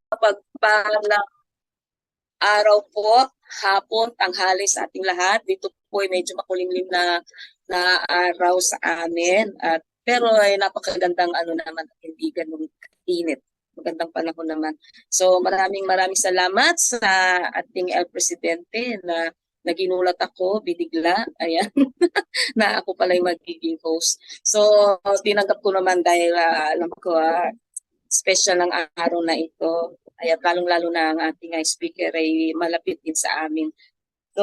Mapagpalang araw po, hapon, tanghali sa ating lahat. Dito po ay medyo makulimlim na araw sa amin. Pero ay napakagandang naman, hindi ganun init. Magandang panahon naman. So maraming salamat sa ating El Presidente na naginulat ako, binigla, ayan, na ako pala yung magiging host. So tinanggap ko naman dahil alam ko special ang araw na ito. Ay, at lalong-lalo na ang ating speaker ay malapit din sa amin. So,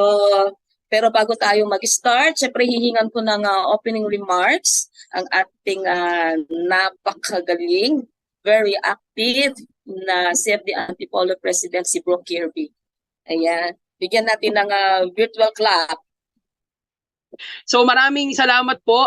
pero bago tayo mag-start, syempre hihingan ko ng opening remarks ang ating napakagaling, very active na CFD Antipolo President si Bro Kirby. Ayan, bigyan natin ng virtual clap. So maraming salamat po.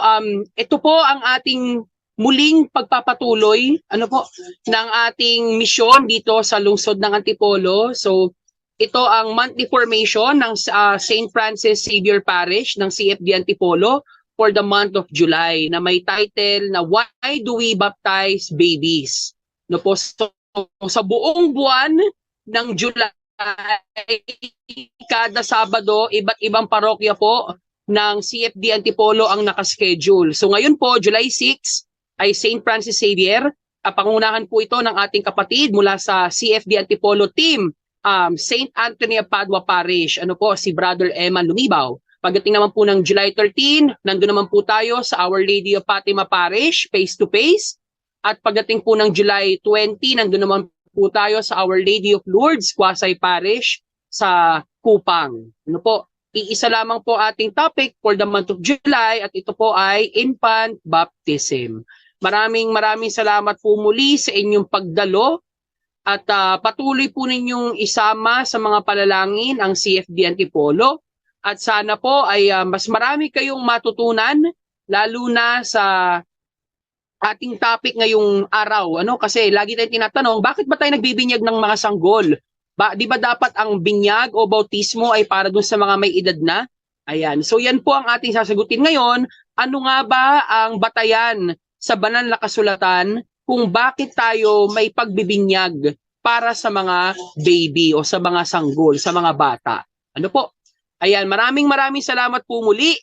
Ito po ang ating muling pagpapatuloy ng ating misyon dito sa lungsod ng Antipolo. So ito ang monthly formation ng St. Francis Xavier Parish ng CFD Antipolo for the month of July na may title na Why Do We Baptize Babies? So, sa buong buwan ng July, kada Sabado, iba't ibang parokya po ng CFD Antipolo ang nakaschedule. So ngayon po, July 6, ay St. Francis Xavier. Pangunahan po ito ng ating kapatid mula sa CFD Antipolo team, St. Anthony of Padua Parish, si Brother Eman Lumibaw. Pagdating naman po ng July 13, nandun naman po tayo sa Our Lady of Fatima Parish, face-to-face. At pagdating po ng July 20, nandun naman po tayo sa Our Lady of Lourdes, Quasay Parish, sa Kupang. Iisa lamang po ating topic for the month of July at ito po ay infant baptism. Maraming salamat po muli sa inyong pagdalo at patuloy po ninyong isama sa mga panalangin ang CFD Antipolo at sana po ay mas marami kayong matutunan lalo na sa ating topic ngayong araw. Kasi lagi tayong tinatanong, bakit ba tayo nagbibinyag ng mga sanggol? Di ba dapat ang binyag o bautismo ay para dun sa mga may edad na? Ayan. So yan po ang ating sasagutin ngayon. Ano nga ba ang batayan sa banal na kasulatan kung bakit tayo may pagbibinyag para sa mga baby o sa mga sanggol, sa mga bata? Ayan, maraming salamat po muli.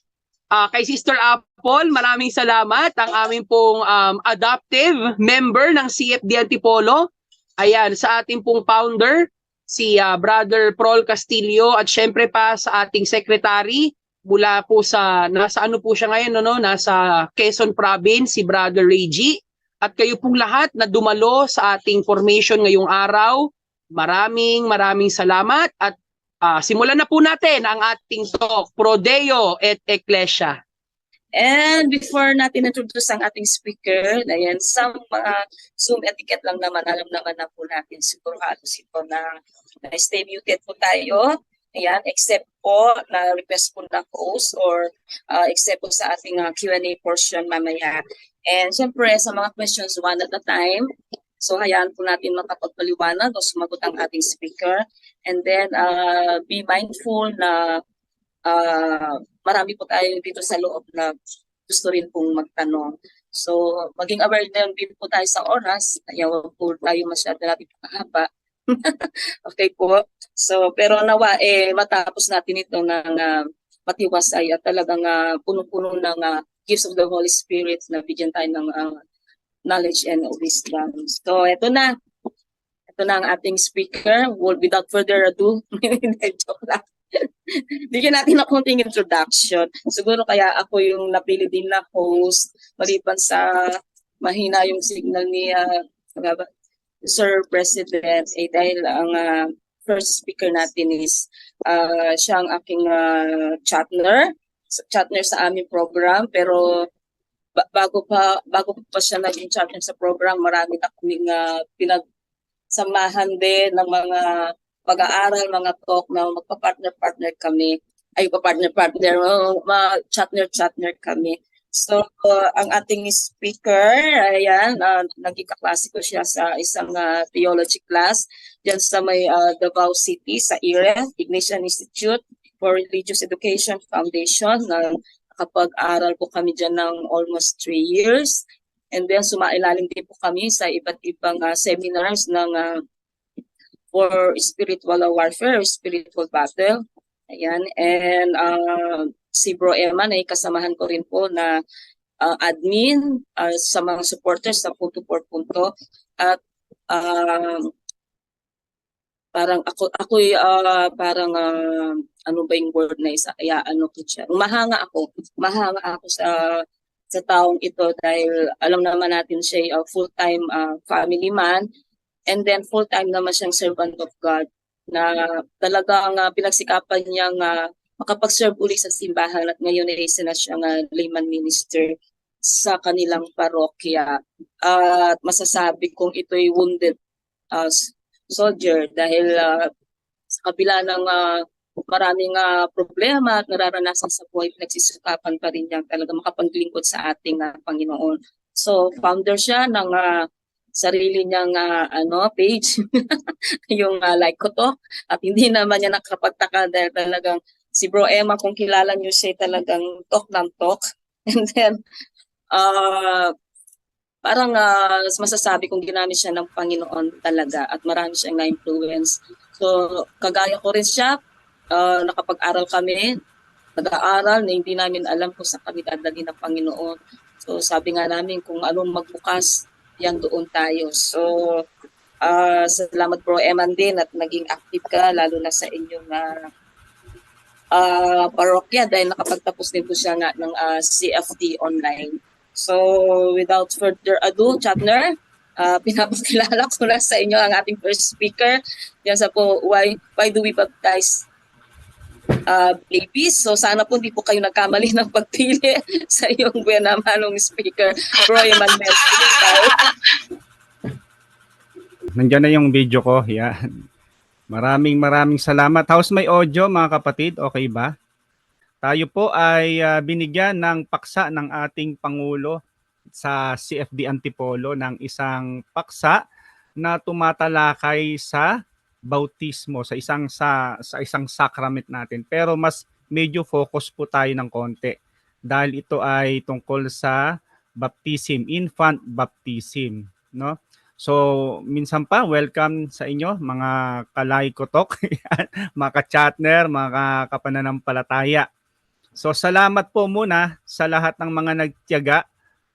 Kay Sister Apple, maraming salamat. Ang aming pong adoptive member ng CFD Antipolo. Ayan, sa ating pong founder, si Brother Prol Castillo at syempre pa sa ating secretary mula po sa, nasa po siya ngayon, nasa Quezon Province, si Brother Reggie. At kayo pong lahat na dumalo sa ating formation ngayong araw, maraming salamat at simulan na po natin ang ating talk, Pro Deo et Ecclesia. And before natin introduce ang ating speaker, ayan, some Zoom etiquette lang naman, alam naman na po natin siguro halos ito na stay muted po tayo. Ayan, except po na request po na host or except po sa ating Q&A portion mamaya. And siyempre sa mga questions one at a time. So hayaan po natin makapagpaliwanag o sumagot ang ating speaker. And then be mindful na marami po tayo dito sa loob na gusto rin pong magtanong. So maging aware din po tayo sa oras. Ayaw po tayo masyado natin pakahaba. Okay po. So pero nawa matapos natin ito ng matiwasay at talagang puno-puno ng gifts of the Holy Spirit na bigyan tayo ng knowledge and wisdom. So ito na ang ating speaker. Without further ado, joke lang. Bigyan natin ng konting introduction. Siguro kaya ako yung napili din na host maliban sa mahina yung signal ni Sir President dahil ang first speaker natin is siya ang aking chatner sa aming program, pero bago pa siya naging chatner sa program, marami na kaming pinagsamahan din ng mga pag-aaral, mga talk na magpa-partner kami. Ay, chatner kami. So, ang ating speaker, ayan, naging kaklase ko siya sa isang theology class dyan sa may Davao City, sa IRE, Ignatian Institute for Religious Education Foundation. Nakapag-aral po kami dyan ng almost 3 years. And then, sumailalim din po kami sa iba't ibang seminars ng for spiritual warfare, spiritual battle. Ayan, and si Bro Eman ay kasamahan ko rin po na admin sa mga supporters sa punto por punto. At parang parang ano ba yung word na isa, kaya ano ko siya, mahanga ako sa taong ito dahil alam naman natin siya ay full-time family man, and then full-time naman siyang servant of God na talagang pinagsikapan niyang makapag-serve uli sa simbahan, at ngayon ay isa na siyang layman minister sa kanilang parokya. At masasabi kong ito'y wounded soldier dahil sa kabila ng maraming problema at nararanasan sa buhay, nagsisukapan pa rin niyang talaga makapaglingkod sa ating Panginoon. So, founder siya ng sarili niyang page, yung like ko to, at hindi naman niya nakapagtaka dahil talagang si Bro Emma, kung kilala niyo siya, talagang talk ng talk. And then, parang masasabi kong ginamit siya ng Panginoon talaga at marami siyang na-influence. So, kagaya ko rin siya, nakapag-aral kami, nag-aaral na hindi namin alam kung saan kami dadali ng Panginoon. So, sabi nga namin kung anong magbukas, yan doon tayo. So, salamat Bro Eman din at naging active ka, lalo na sa inyong parokya dahil nakapagtapos din po siya nga ng CFD online. So, without further ado, Chapner, pinapakilala ko na sa inyo ang ating first speaker. Yan sa po, why do we baptize babies? So, sana po hindi po kayo nagkamali ng pagpili sa iyong buwanamanong speaker, Bro Emmanuel. Nandiyan na yung video ko. Yan. Maraming salamat. How's my audio mga kapatid? Okay ba? Tayo po ay binigyan ng paksa ng ating Pangulo sa CFD Antipolo ng isang paksa na tumatalakay sa bautismo, sa isang sacrament natin. Pero mas medyo focus po tayo ng konti dahil ito ay tungkol sa baptism, infant baptism, no? So, minsan pa, welcome sa inyo, mga kalay-kotok, mga ka-chatner, mga kapananampalataya. So salamat po muna sa lahat ng mga nagtiyaga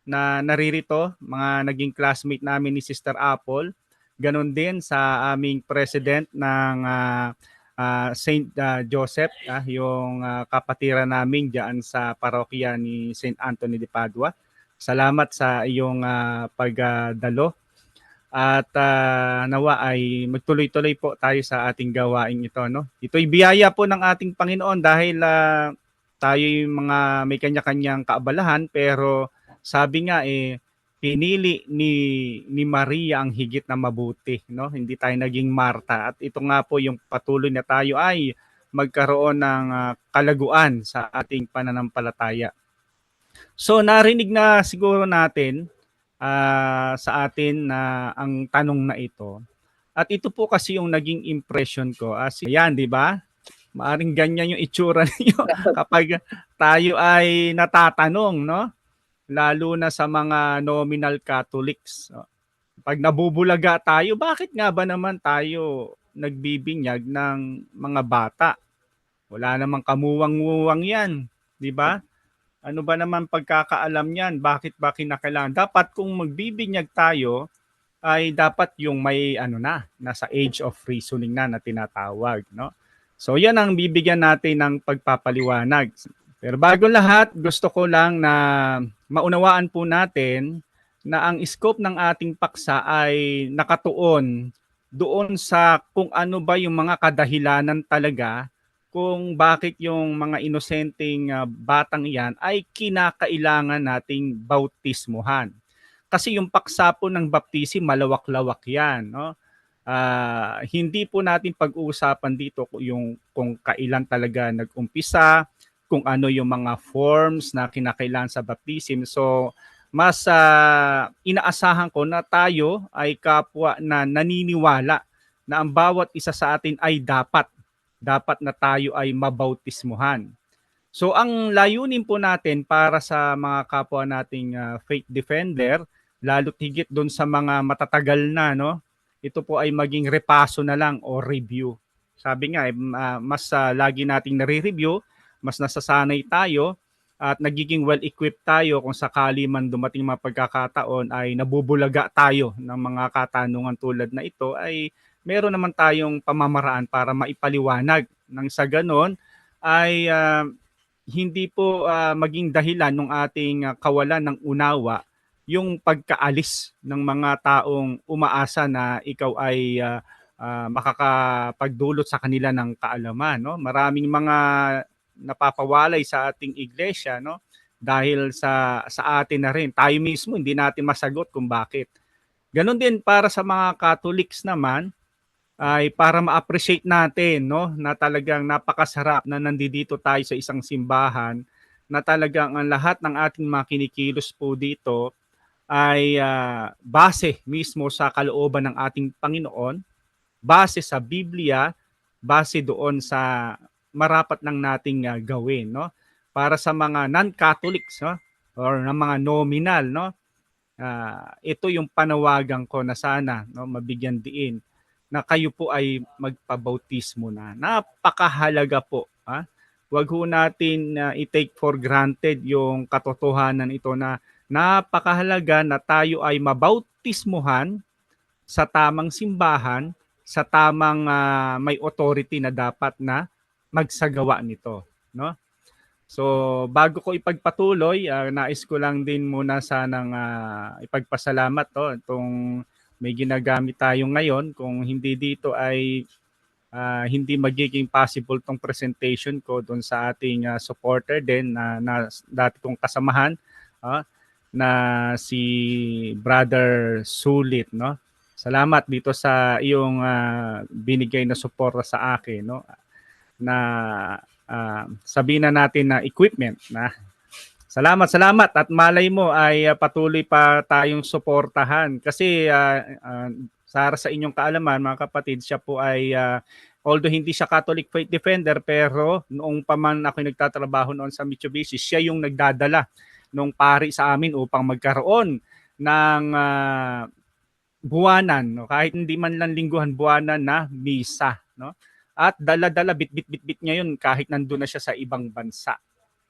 na naririto, mga naging classmate namin ni Sister Apple. Ganon din sa aming president ng St. Joseph, yung kapatiran namin diyan sa parokya ni St. Anthony de Padua. Salamat sa iyong pagdalo. At nawa ay magtuloy-tuloy po tayo sa ating gawain ito, no? Ito'y biyaya po ng ating Panginoon dahil tayo yung mga may kanya-kanyang kaabalahan, pero sabi nga pinili ni Maria ang higit na mabuti, no? Hindi tayo naging Marta, at ito nga po yung patuloy na tayo ay magkaroon ng kalaguan sa ating pananampalataya. So narinig na siguro natin sa atin na ang tanong na ito. At ito po kasi yung naging impression ko. Ayan, di ba? Maaring ganyan yung itsura niyo kapag tayo ay natatanong, no? Lalo na sa mga nominal Catholics. Pag nabubulaga tayo, bakit nga ba naman tayo nagbibinyag ng mga bata? Wala namang kamuwang-muwang yan, di ba? Ano ba naman pagkakaalam niyan? Bakit ba kinakailangan? Dapat kung magbibinyag tayo, ay dapat yung may nasa age of reasoning na tinatawag, no? So yan ang bibigyan natin ng pagpapaliwanag. Pero bago lahat, gusto ko lang na maunawaan po natin na ang scope ng ating paksa ay nakatuon doon sa kung ano ba yung mga kadahilanan talaga kung bakit yung mga inosenteng batang yan ay kinakailangan nating bautismuhan. Kasi yung paksa po ng baptism, malawak-lawak yan, no? Hindi po natin pag-uusapan dito yung kung kailan talaga nag-umpisa, kung ano yung mga forms na kinakailangan sa baptism. So, mas inaasahan ko na tayo ay kapwa na naniniwala na ang bawat isa sa atin ay dapat na tayo ay mabautismuhan. So, ang layunin po natin para sa mga kapwa nating faith defender, lalo't higit doon sa mga matatagal na, no? ito po ay maging repaso na lang o review. Sabi nga, mas lagi nating nare-review, mas nasasanay tayo at nagiging well-equipped tayo kung sakali man dumating mga pagkakataon ay nabubulaga tayo ng mga katanungan tulad na ito, ay meron naman tayong pamamaraan para maipaliwanag nang sa ganon ay hindi po maging dahilan ng ating kawalan ng unawa yung pagkaalis ng mga taong umaasa na ikaw ay makakapagdulot sa kanila ng kaalaman, no? Maraming mga napapawalay sa ating iglesia, no? Dahil sa atin na rin. Tayo mismo hindi natin masagot kung bakit. Ganon din para sa mga Catholics naman, ay para ma-appreciate natin, no, na talagang napakasarap na nandito tayo sa isang simbahan na talagang ang lahat ng ating mga kinikilos po dito ay base mismo sa kalooban ng ating Panginoon, base sa Biblia, base doon sa marapat lang nating gawin, no? Para sa mga non-Catholics, no, or ng mga nominal, no, ito yung panawagan ko na sana, no, mabigyan diin na kayo po ay magpabautismo na. Napakahalaga po. Huwag ho natin i-take for granted yung katotohanan ito na napakahalaga na tayo ay mabautismuhan sa tamang simbahan, sa tamang may authority na dapat na magsagawa nito, no? So, bago ko ipagpatuloy, nais ko lang din muna sanang ipagpasalamat to itong may ginagamit tayo ngayon. Kung hindi dito ay hindi magiging possible tong presentation ko doon sa ating supporter din na dati kong kasamahan, na si Brother Sulit, no? Salamat dito sa iyong binigay na suporta sa akin, no? Na sabihin na natin na equipment na. Salamat at malay mo ay patuloy pa tayong suportahan kasi sa inyong kaalaman mga kapatid, siya po ay although hindi siya Catholic Faith Defender, pero noong pa man ako nagtatrabaho noon sa Mitsubishi, siya yung nagdadala nung pari sa amin upang magkaroon ng buwanan, no? Kahit hindi man lang lingguhan, buwanan na misa, no? At dala-dala bit ngayon kahit nandun na siya sa ibang bansa.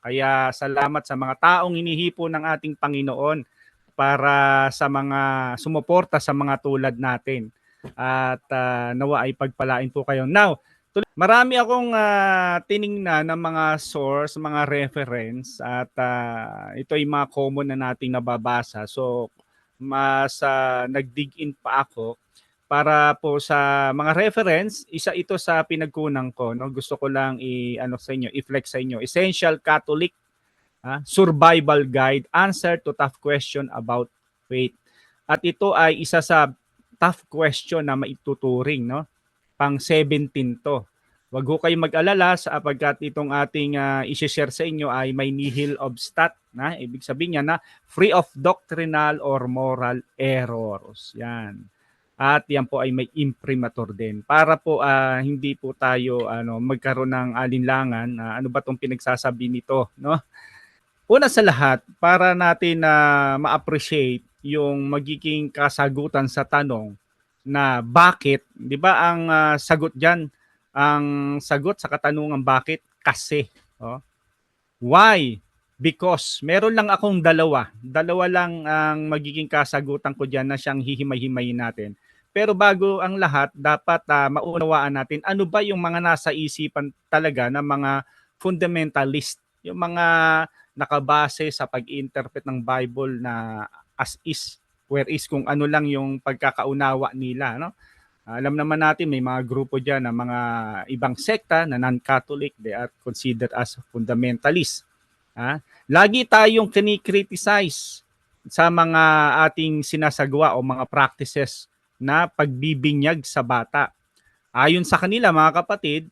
Kaya salamat sa mga taong hinihipo ng ating Panginoon para sa mga sumuporta sa mga tulad natin. At nawa ay pagpalain po kayo. Now, marami akong tiningnan ng mga source, mga reference, at ito ay mga common na nating nababasa. So, mas nag-dig in pa ako para po sa mga reference. Isa ito sa pinagkunan ko, no? Gusto ko lang i-flex sa inyo. Essential Catholic Survival Guide, Answer to Tough Question About Faith. At ito ay isa sa tough question na maituturing, no? Pang 17 to. Wag ho kayong mag-alala sapagkat itong ating i-share sa inyo ay may nihil obstat, na ibig sabihin niya na free of doctrinal or moral errors. Yan. At yan po ay may imprimatur din. Para po hindi po tayo magkaroon ng alinlangan, ano ba tong pinagsasabi nito, no? Una sa lahat, para natin ma-appreciate yung magiging kasagutan sa tanong na bakit, 'di ba ang sagot diyan, ang sagot sa katanungan bakit? Kasi, why? Because. Meron lang akong dalawa lang ang magiging kasagutan ko diyan na siyang hihimay-himayin natin. Pero bago ang lahat, dapat maunawaan natin ano ba yung mga nasa isipan talaga ng mga fundamentalist, yung mga nakabase sa pag-interpret ng Bible na as is, where is, kung ano lang yung pagkakaunawa nila, no? Alam naman natin may mga grupo diyan na mga ibang sekta na non-Catholic, they are considered as fundamentalist. Lagi tayong kini-criticize sa mga ating sinasagawa o mga practices na pagbibinyag sa bata. Ayon sa kanila mga kapatid,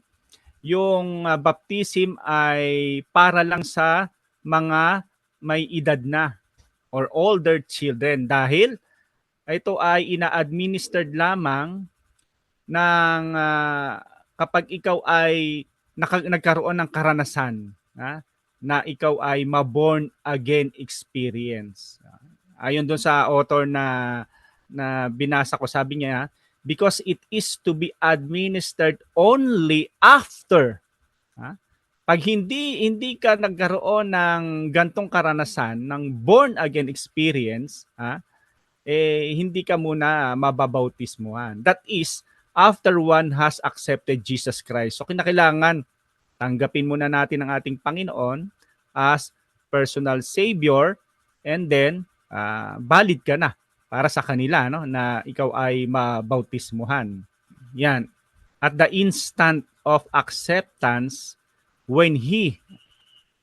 yung baptism ay para lang sa mga may edad na or older children dahil ito ay ina-administered lamang ng kapag ikaw ay nagkaroon ng karanasan na ikaw ay ma-born again experience. Ayon doon sa author na binasa ko, sabi niya, because it is to be administered only after. Pag hindi ka nagkaroon ng gantong karanasan, ng born again experience, hindi ka muna mababautismuhan. That is, after one has accepted Jesus Christ. So kinakailangan tanggapin muna natin ang ating Panginoon as personal Savior, and then valid ka na para sa kanila, no, na ikaw ay mabautismuhan. Yan. At the instant of acceptance, when he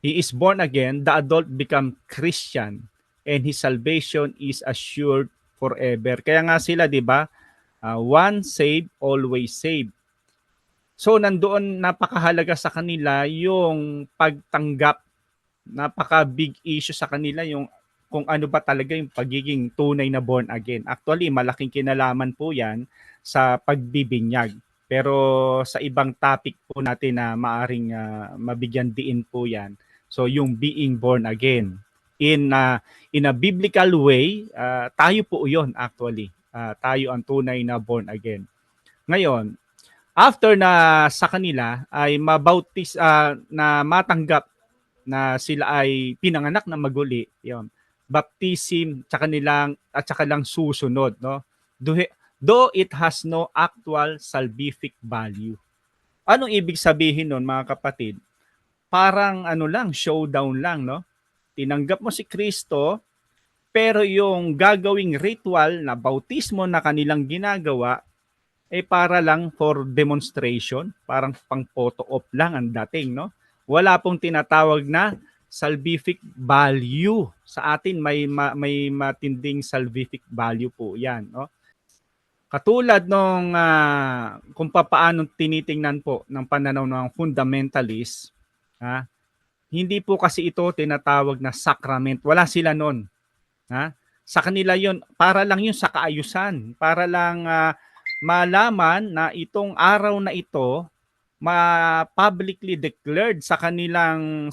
is born again, the adult become Christian and his salvation is assured forever. Kaya nga sila, di ba? One saved, always saved. So nandoon napakahalaga sa kanila yung pagtanggap. Napaka-big issue sa kanila yung kung ano ba talaga yung pagiging tunay na born again. Actually, malaking kinalaman po yan sa pagbibinyag. Pero sa ibang topic po natin na maaring mabigyan diin po yan. So yung being born again. In a biblical way, tayo po yun actually. Tayo ang tunay na born again. Ngayon, after na sa kanila ay na matanggap na sila ay pinanganak na maguli, yon, baptism tsaka lang susunod, no? Though it has no actual salvific value. Anong ibig sabihin nun, mga kapatid? Parang showdown lang, no? Tinanggap mo si Kristo, pero yung gagawing ritual na bautismo na kanilang ginagawa para lang for demonstration, parang pang photo op lang ang dating, no? Wala pong tinatawag na salvific value. Sa atin may matinding salvific value po 'yan, no? Katulad nung kung paano tinitingnan po ng pananaw ng fundamentalist, hindi po kasi ito tinatawag na sacrament. Wala sila noon. Sa kanila 'yon, para lang 'yun sa kaayusan, para lang malaman na itong araw na ito publicly declared sa kanilang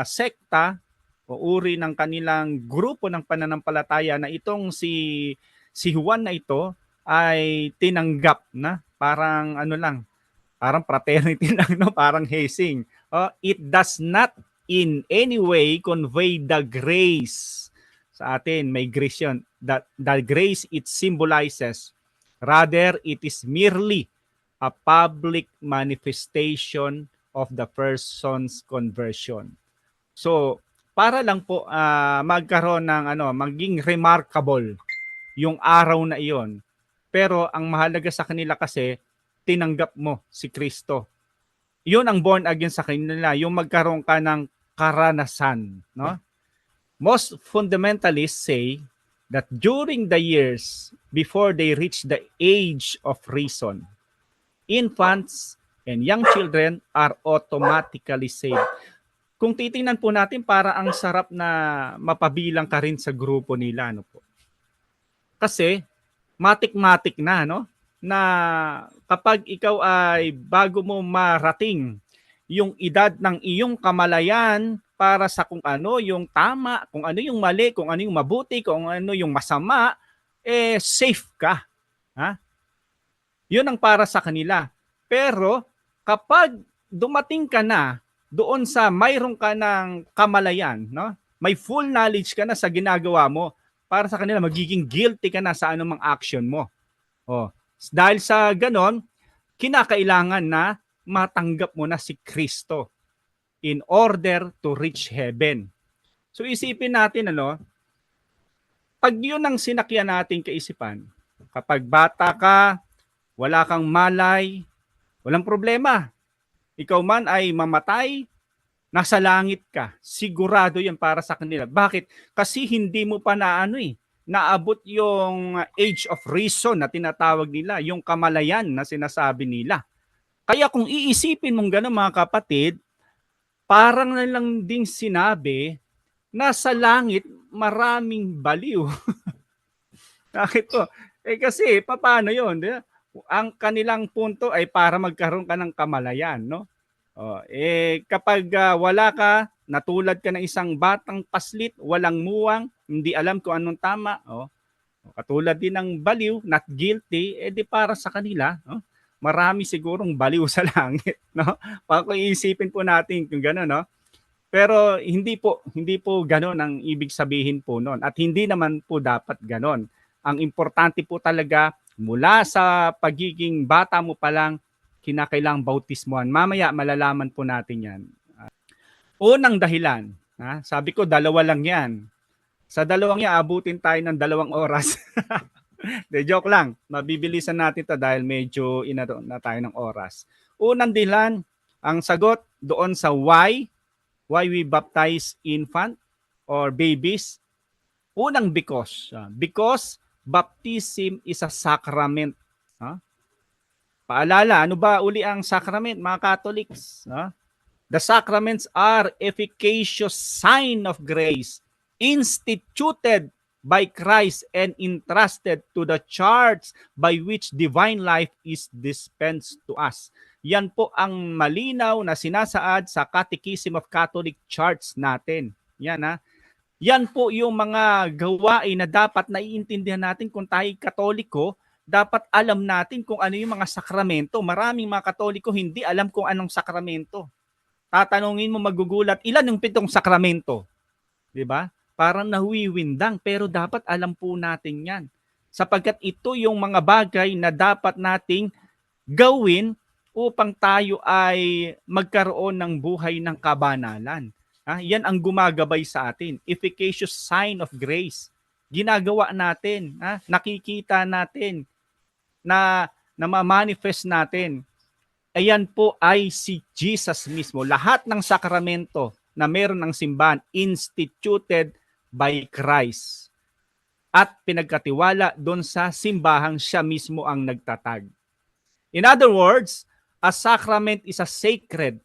sekta o uri ng kanilang grupo ng pananampalataya na itong si Juan na ito ay tinanggap na parang parang fraternity lang, no, parang hazing. It does not in any way convey the grace. Sa atin may grace yun. The grace it symbolizes. Rather, it is merely a public manifestation of the person's conversion. So, para lang po magkaroon ng maging remarkable yung araw na iyon. Pero ang mahalaga sa kanila kasi tinanggap mo si Kristo. Yun ang born again sa kanila, yung magkaroon ka ng karanasan, no? Most fundamentalists say that during the years before they reach the age of reason, infants and young children are automatically saved. Kung titingnan po natin, para ang sarap na mapabilang ka rin sa grupo nila, no po. Kasi matik-matik na, no, na kapag ikaw ay bago mo marating yung edad ng iyong kamalayan para sa kung ano yung tama, kung ano yung mali, kung ano yung mabuti, kung ano yung masama, safe ka. Yun ang para sa kanila. Pero kapag dumating ka na doon sa mayroon ka ng kamalayan, no? May full knowledge ka na sa ginagawa mo, para sa kanila magiging guilty ka na sa anumang action mo. Dahil sa ganon, kinakailangan na matanggap mo na si Kristo in order to reach heaven. So isipin natin, pag yun ang sinakyan natin kaisipan, kapag bata ka, wala kang malay, walang problema. Ikaw man ay mamatay, nasa langit ka. Sigurado yan para sa kanila. Bakit? Kasi hindi mo pa naabot yung age of reason na tinatawag nila, yung kamalayan na sinasabi nila. Kaya kung iisipin mong gano'n, mga kapatid, parang na lang ding sinabi na sa langit maraming baliw. Bakit po? Kasi paano yun? Ang kanilang punto ay para magkaroon ka ng kamalayan, no? Kapag wala ka, natulad ka ng isang batang paslit, walang muwang, hindi alam kung anong tama, Katulad din ng baliw, not guilty, di para sa kanila, no? Marami sigurong baliw sa langit, no? Kung iisipin po natin kung gano'n, no? Pero hindi po gano'n ang ibig sabihin po noon at hindi naman po dapat gano'n. Ang importante po talaga mula sa pagiging bata mo pa lang kinakailangang bautismuhan. Mamaya malalaman po natin 'yan. Unang dahilan, sabi ko dalawa lang 'yan. Sa dalawang 'yan abutin tayo ng 2 oras. De joke lang. Mabibilisan natin 'to dahil medyo inaro na tayo ng oras. Unang dahilan, ang sagot doon sa why we baptize infant or babies. Unang because baptism is a sacrament. Paalala, ano ba uli ang sacrament, mga Catholics? The sacraments are efficacious sign of grace instituted by Christ and entrusted to the church by which divine life is dispensed to us. Yan po ang malinaw na sinasaad sa Catechism of Catholic Church natin. Yan po yung mga gawain na dapat naiintindihan natin kung tayo Katoliko. Dapat alam natin kung ano yung mga sakramento. Maraming mga Katoliko hindi alam kung anong sakramento. Tatanungin mo, magugulat, ilan yung 7 sakramento? Diba? Parang nahuwiwindang, pero dapat alam po natin yan. Sapagkat ito yung mga bagay na dapat nating gawin upang tayo ay magkaroon ng buhay ng kabanalan. Yan ang gumagabay sa atin. Efficacious sign of grace. Ginagawa natin, nakikita natin, na ma-manifest natin. Ayan po ay si Jesus mismo. Lahat ng sakramento na meron ng simbahan instituted by Christ at pinagkatiwala doon sa simbahang siya mismo ang nagtatag. In other words, a sacrament is a sacred,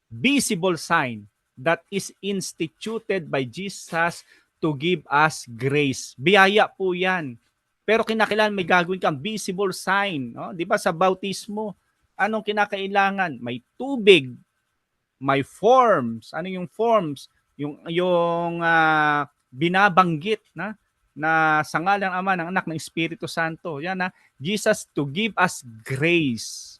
visible sign that is instituted by Jesus to give us grace. Biyaya po yan. Pero kinakailangan may gagawin kang visible sign. No? Di ba sa bautismo, anong kinakailangan? May tubig, may forms. Ano yung forms? Yung binabanggit na sa ngalan ng Ama, ng Anak, ng Espiritu Santo. Yan Jesus to give us grace,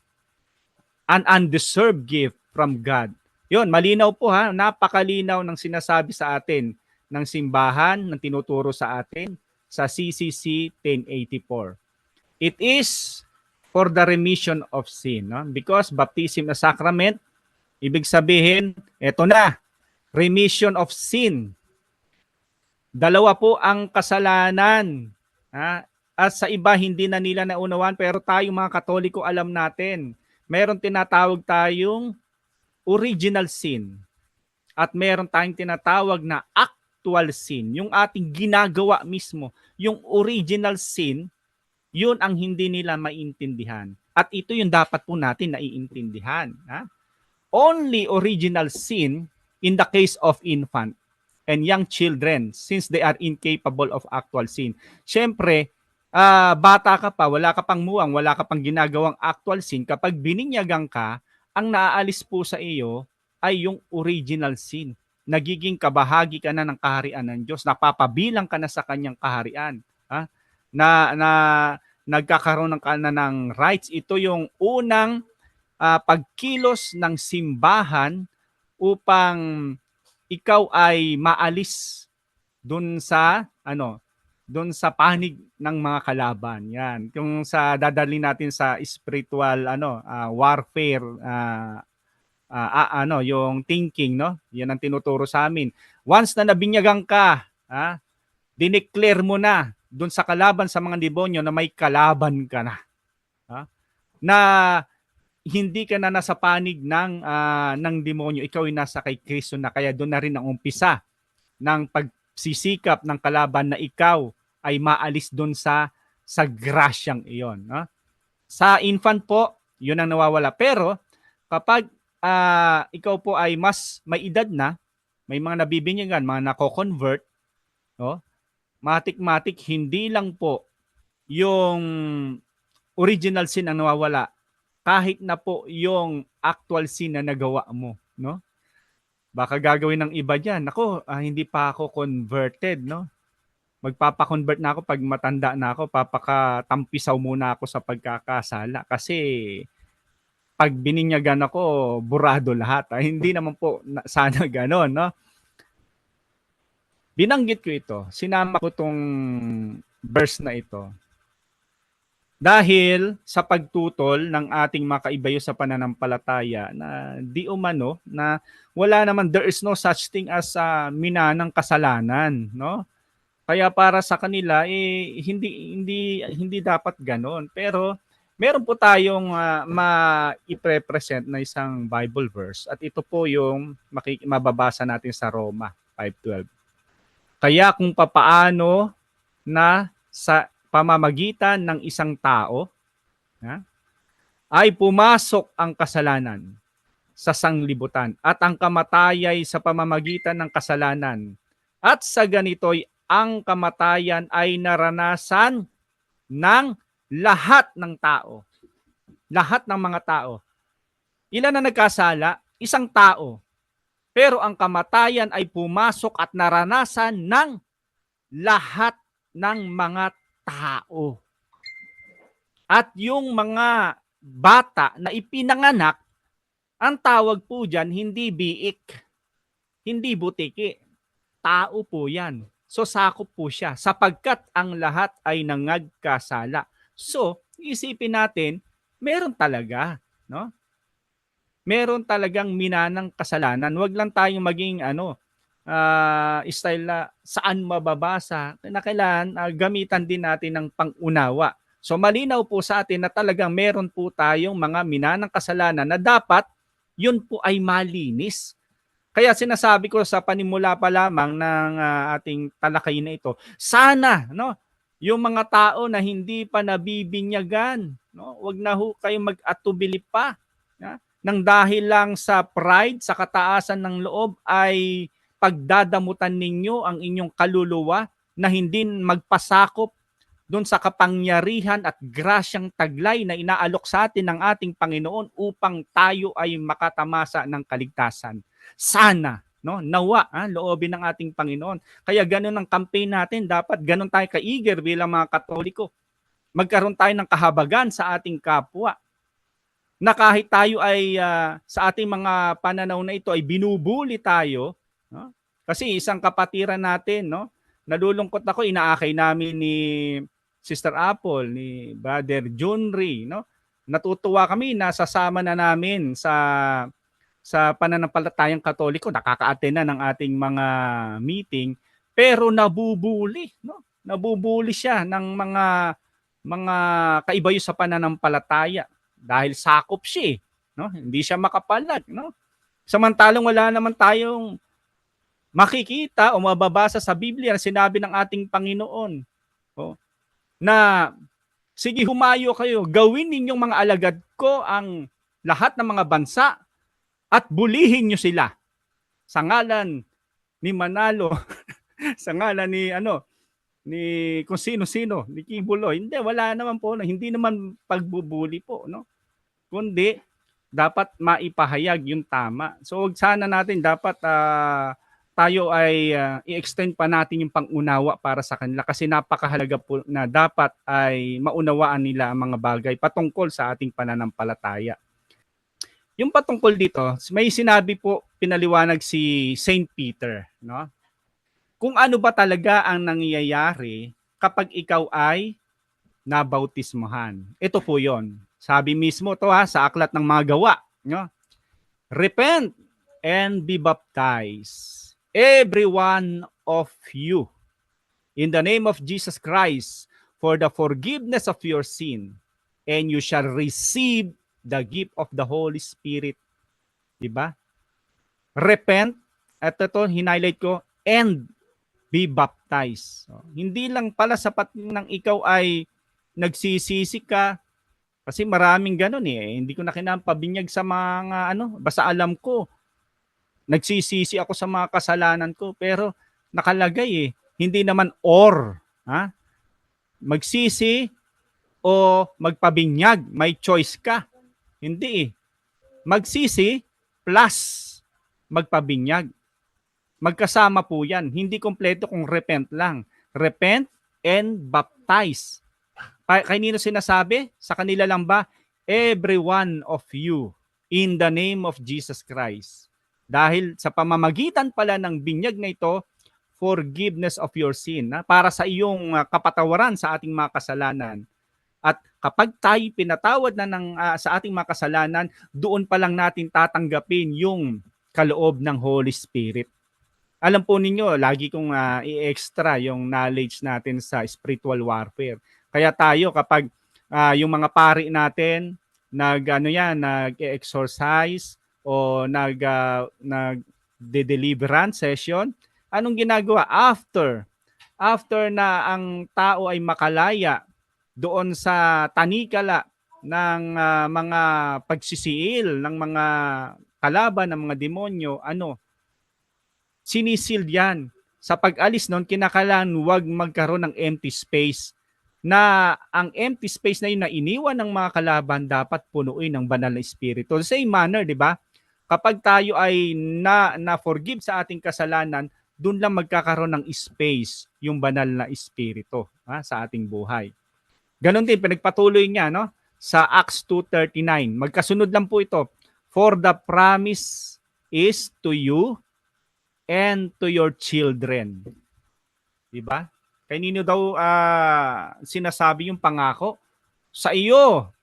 an undeserved gift from God. Yun, malinaw po napakalinaw ng sinasabi sa atin ng simbahan, ng tinuturo sa atin sa CCC 1084. It is for the remission of sin. Because baptism na sacrament, ibig sabihin, eto na, remission of sin. Dalawa po ang kasalanan. At sa iba, hindi na nila naunawan, pero tayo mga Katoliko alam natin. Meron tinatawag tayong original sin. At meron tayong tinatawag na actual sin. Yung ating ginagawa mismo. Yung original sin, yun ang hindi nila maintindihan. At ito yung dapat po natin naiintindihan. Only original sin in the case of infant and young children since they are incapable of actual sin. Siyempre, bata ka pa, wala ka pang muwang, wala ka pang ginagawang actual sin. Kapag bininyagan ka, ang naaalis po sa iyo ay yung original sin. Nagiging kabahagi ka na ng kaharian ng Diyos. Napapabilang ka na sa kanyang kaharian. Na nagkakaroon ng rights. Ito yung unang pagkilos ng simbahan upang ikaw ay maalis dun sa panig ng mga kalaban. Yan. Kung sa dadalhin natin sa spiritual warfare yung thinking, no? Yan ang tinuturo sa amin. Once na nabinyagan ka, dineclare mo na doon sa kalaban sa mga demonyo na may kalaban ka na. Na hindi ka na nasa panig ng demonyo, ikaw ay nasa kay Kristo na, kaya doon na rin ang umpisa ng pagsisikap ng kalaban na ikaw ay maalis doon sa grasyang iyon. Sa infant po, yun ang nawawala. Pero kapag ikaw po ay mas may edad na, may mga nabibinyagan, mga nako-convert, matik-matik, hindi lang po yung original sin ang nawawala, kahit na po yung actual sin na nagawa mo, no? Baka gagawin ng iba diyan. Ako, hindi pa ako converted, no? magpapa-convert na ako pag matanda na ako, papakatampisaw muna ako sa pagkakasala kasi pag bininyagan ako, burado lahat. Hindi naman po sana gano'n, no? Binanggit ko ito, sinama ko tong verse na ito. Dahil sa pagtutol ng ating mga kaibayo sa pananampalataya na di umano na wala naman, there is no such thing as minanang kasalanan, no? Kaya para sa kanila hindi dapat ganoon. Pero meron po tayong ma-i-present na isang Bible verse at ito po yung mababasa natin sa Roma 5:12. Kaya kung papaano na sa pamamagitan ng isang tao ay pumasok ang kasalanan sa sanglibutan at ang kamatayay sa pamamagitan ng kasalanan. At sa ganito'y ang kamatayan ay naranasan ng lahat ng tao. Lahat ng mga tao. Ilan na nagkasala? Isang tao. Pero ang kamatayan ay pumasok at naranasan ng lahat ng mga tao. At yung mga bata na ipinanganak, ang tawag po dyan, hindi biik, hindi butiki. Tao po yan. So sakop po siya sapagkat ang lahat ay nangagkasala. So, isipin natin, meron talaga, no? Meron talagang minanang kasalanan. Huwag lang tayong maging style na saan mababasa, na kailangan gamitan din natin ng pangunawa. So malinaw po sa atin na talagang meron po tayong mga minanang kasalanan na dapat yun po ay malinis. Kaya sinasabi ko sa panimula pa lamang ng ating talakay na ito, sana yung mga tao na hindi pa nabibinyagan, wag na ho kayong mag-atubili pa. Nang dahil lang sa pride, sa kataasan ng loob ay pagdadamutan ninyo ang inyong kaluluwa na hindi magpasakop doon sa kapangyarihan at grasyang taglay na inaalok sa atin ng ating Panginoon upang tayo ay makatamasa ng kaligtasan. Sana, nawa, loobin ng ating Panginoon. Kaya ganun ang campaign natin. Dapat ganun tayo ka-eager bilang mga Katoliko. Magkaroon tayo ng kahabagan sa ating kapwa. Na kahit tayo ay sa ating mga pananaw na ito ay binubuli tayo, kasi isang kapatiran natin, nalulungkot ako, inaakay namin ni Sister Apple, ni Brother John Ray, natutuwa kami, nasasama na namin sa pananampalatayang Katoliko, nakaka-attend na ng ating mga meeting, pero nabubuli, nabubuli siya ng mga kaibayo sa pananampalataya. Dahil sakop siya, hindi siya makapalag, Samantalang wala naman tayong makikita o mababasa sa Biblia na sinabi ng ating Panginoon, na sige humayo kayo, gawin ninyong mga alagad ko ang lahat ng mga bansa at bulihin nyo sila sa ngalan ni Manalo, sa ngalan ni kung sino-sino, ni Kibuloy. Hindi, wala naman po, hindi naman pagbubuli po, kundi dapat maipahayag yung tama. So wag sana natin dapat tayo ay i-extend pa natin yung pangunawa para sa kanila kasi napakahalaga po na dapat ay maunawaan nila ang mga bagay patungkol sa ating pananampalataya. Yung patungkol dito, may sinabi po, pinaliwanag si Saint Peter, kung ano ba talaga ang nangyayari kapag ikaw ay nabautismohan. Ito po yon. Sabi mismo to sa aklat ng mga gawa. Repent and be baptized, every one of you, in the name of Jesus Christ, for the forgiveness of your sin, and you shall receive the gift of the Holy Spirit. Diba? Repent, at ito, hinighlight ko, and be baptized. So, hindi lang pala sapat ng ikaw ay nagsisisi ka, kasi maraming ganun hindi ko na kinapabinyag sa mga basta alam ko, nagsisisi ako sa mga kasalanan ko, pero nakalagay hindi naman or, magsisi o magpabinyag, may choice ka. Hindi magsisi plus magpabinyag. Magkasama po yan. Hindi kompleto kung repent lang. repent and baptize. Kanino sinasabi? Sa kanila lang ba? Every one of you in the name of Jesus Christ. Dahil sa pamamagitan pala ng binyag na ito, forgiveness of your sin, para sa iyong kapatawaran sa ating mga kasalanan. At kapag tayo pinatawad na sa ating mga kasalanan, doon pa lang natin tatanggapin yung kaloob ng Holy Spirit. Alam po ninyo, lagi kong i-extra yung knowledge natin sa spiritual warfare. Kaya tayo kapag yung mga pari natin nag-exercise o nag-deliverance session, anong ginagawa after na ang tao ay makalaya doon sa tanikala ng mga pagsisiil ng mga kalaban ng mga demonyo, sinisil yan. Sa pag-alis nun, kinakailangan huwag magkaroon ng empty space, na ang empty space na yun na iniwan ng mga kalaban dapat punuin ng banal na espiritu. The same manner, di ba? Kapag tayo ay na-forgive sa ating kasalanan, doon lang magkakaroon ng space yung banal na espiritu sa ating buhay. Ganon din, pinagpatuloy niya sa Acts 2:39. Magkasunod lang po ito. For the promise is to you and to your children. Diba? Kanino daw sinasabi yung pangako? Sa iyo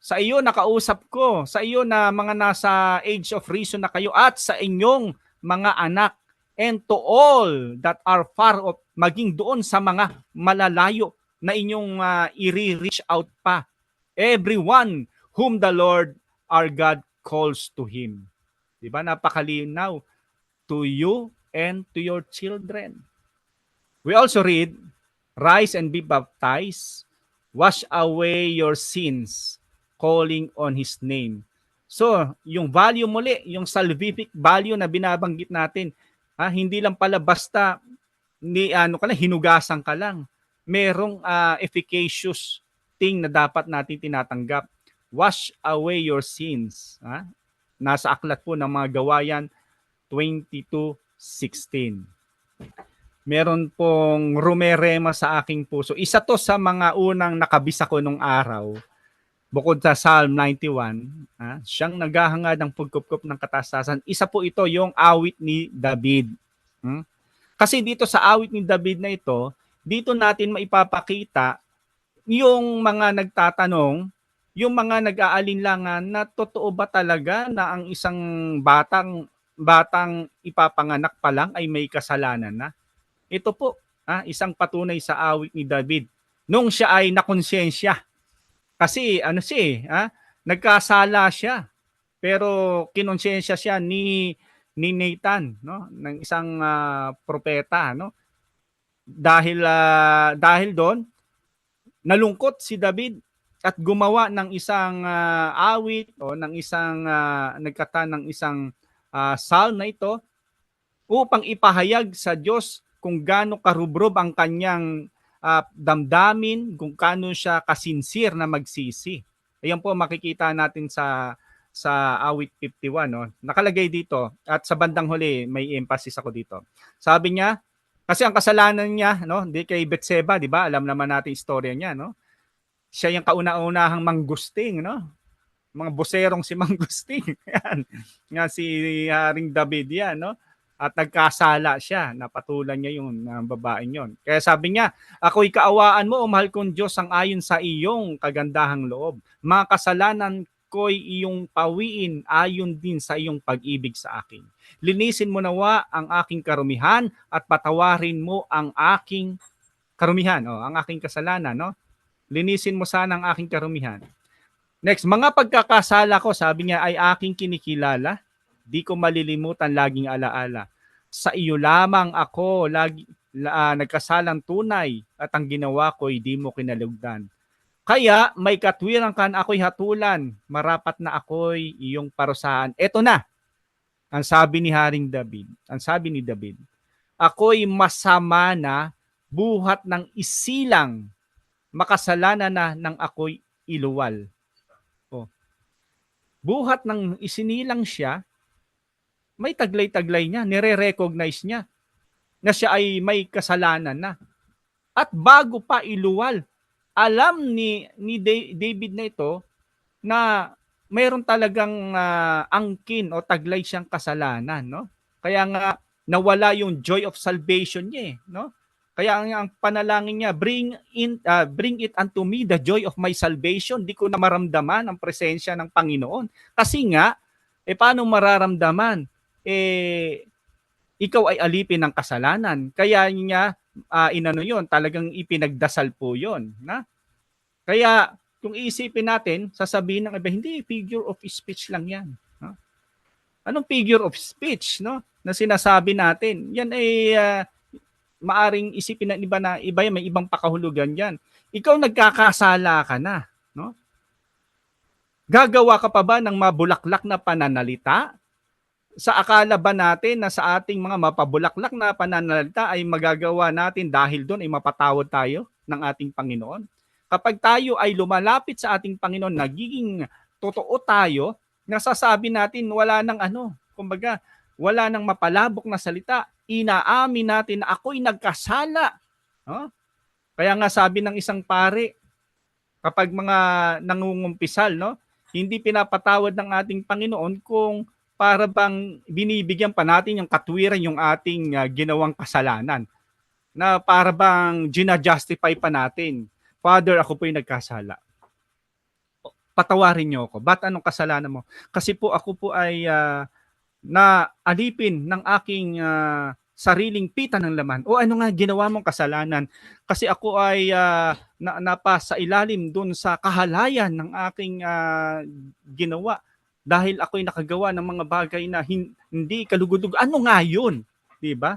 nakausap ko, sa iyo na mga nasa age of reason na kayo, at sa inyong mga anak, and to all that are far off, maging doon sa mga malalayo na inyong i-reach out pa. Everyone whom the Lord our God calls to Him. Diba? Napakalinaw. To you and to your children. We also read, rise and be baptized, wash away your sins, calling on His name. So, yung value muli, yung salvific value na binabanggit natin, hindi lang pala basta hinugasan ka lang. Merong efficacious thing na dapat natin tinatanggap. Wash away your sins. Nasa aklat po ng mga Gawayan 22:16. Meron pong rumerema sa aking puso. Isa to sa mga unang nakabisa ko nung araw. Bukod sa Psalm 91, siyang naghahangad ng pagkupkup ng katastasan. Isa po ito yung awit ni David. Kasi dito sa awit ni David na ito, dito natin maipapakita yung mga nagtatanong, yung mga nag-aalinlangan na totoo ba talaga na ang isang batang ipapanganak pa lang ay may kasalanan na. Ito po, isang patunay sa awit ni David. Nung siya ay nakonsensya. Kasi nagkasala siya. Pero kinonsensya siya ni Nathan, ng isang propeta, Dahil doon, nalungkot si David at gumawa ng isang awit o ng isang nagkata ng isang psalm na ito upang ipahayag sa Diyos kung gaano karubrob ang kanyang damdamin, kung gaano siya kasinsir na magsisi. Ayan po makikita natin sa awit 51, Nakalagay dito at sa bandang huli may emphasis ako dito. Sabi niya, kasi ang kasalanan niya, di kay Betseba, di ba? Alam naman natin istorya niya, Siya yung kauna-unahang manggusting, Mga boserong si manggusting. Yan. Nga si Haring David yan, At nagkasala siya, napatulan niya yung babaeng yon. Kaya sabi niya, ako'y kaawaan mo, o mahal kong Diyos, ang ayon sa iyong kagandahang loob. Mga kasalanan ko'y iyong pawiin ayon din sa iyong pag-ibig sa akin. Linisin mo nawa ang aking karumihan at patawarin mo ang aking karumihan, ang aking kasalanan, Linisin mo sana ang aking karumihan. Next, mga pagkakasala ko, sabi niya, ay aking kinikilala. Di ko malilimutan, laging alaala. Sa iyo lamang ako nagkasalang tunay at ang ginawa ko'y di mo kinalugdan. Kaya may katwiran kan ako'y hatulan, marapat na ako'y iyong parusahan. Eto na, ang sabi ni Haring David, ako'y masama na, buhat ng isilang, makasalanan na ng ako'y iluwal. Buhat ng isinilang siya, may taglay-taglay niya, nire-recognize niya na siya ay may kasalanan na. At bago pa iluwal, alam ni David na ito na mayroon talagang angkin o taglay siyang kasalanan, no? Kaya nga nawala yung joy of salvation niya, no? Kaya ang panalangin niya, bring it unto me the joy of my salvation. Di ko na maramdaman ang presensya ng Panginoon. Kasi nga, paano mararamdaman? Ikaw ay alipin ng kasalanan. Kaya niya, inano yon, talagang ipinagdasal po yon. Na? Kaya, kung iisipin natin, sasabihin ng iba, hindi, figure of speech lang yan. No? Anong figure of speech, no? Na sinasabi natin? Yan ay maaring isipin ng iba na iba may ibang pakahulugan yan. Ikaw nagkakasala ka na, no? Gagawa ka pa ba ng mabulaklak na pananalita? Sa akala ba natin na sa ating mga mapabulaklak na pananalita ay magagawa natin dahil doon ay mapatawad tayo ng ating Panginoon? Kapag tayo ay lumalapit sa ating Panginoon, nagiging totoo tayo, nasasabi natin wala nang kumbaga, wala nang mapalabok na salita. Inaamin natin na ako'y nagkasala. No? Kaya nga sabi ng isang pare, kapag mga nangungumpisal, no, hindi pinapatawad ng ating Panginoon kung para bang binibigyan pa natin yung katwiran yung ating ginawang kasalanan. Na para bang gina-justify pa natin. Father, ako po'y nagkasala. Patawarin niyo ako. Ba't anong kasalanan mo? Kasi po ako po ay na alipin ng aking sariling pita ng laman. O ano nga ginawa mong kasalanan? Kasi ako ay napasa ilalim dun sa kahalayan ng aking ginawa. Dahil ako'y nakagawa ng mga bagay na hindi kalugod-lugod. Ano nga yun? Diba?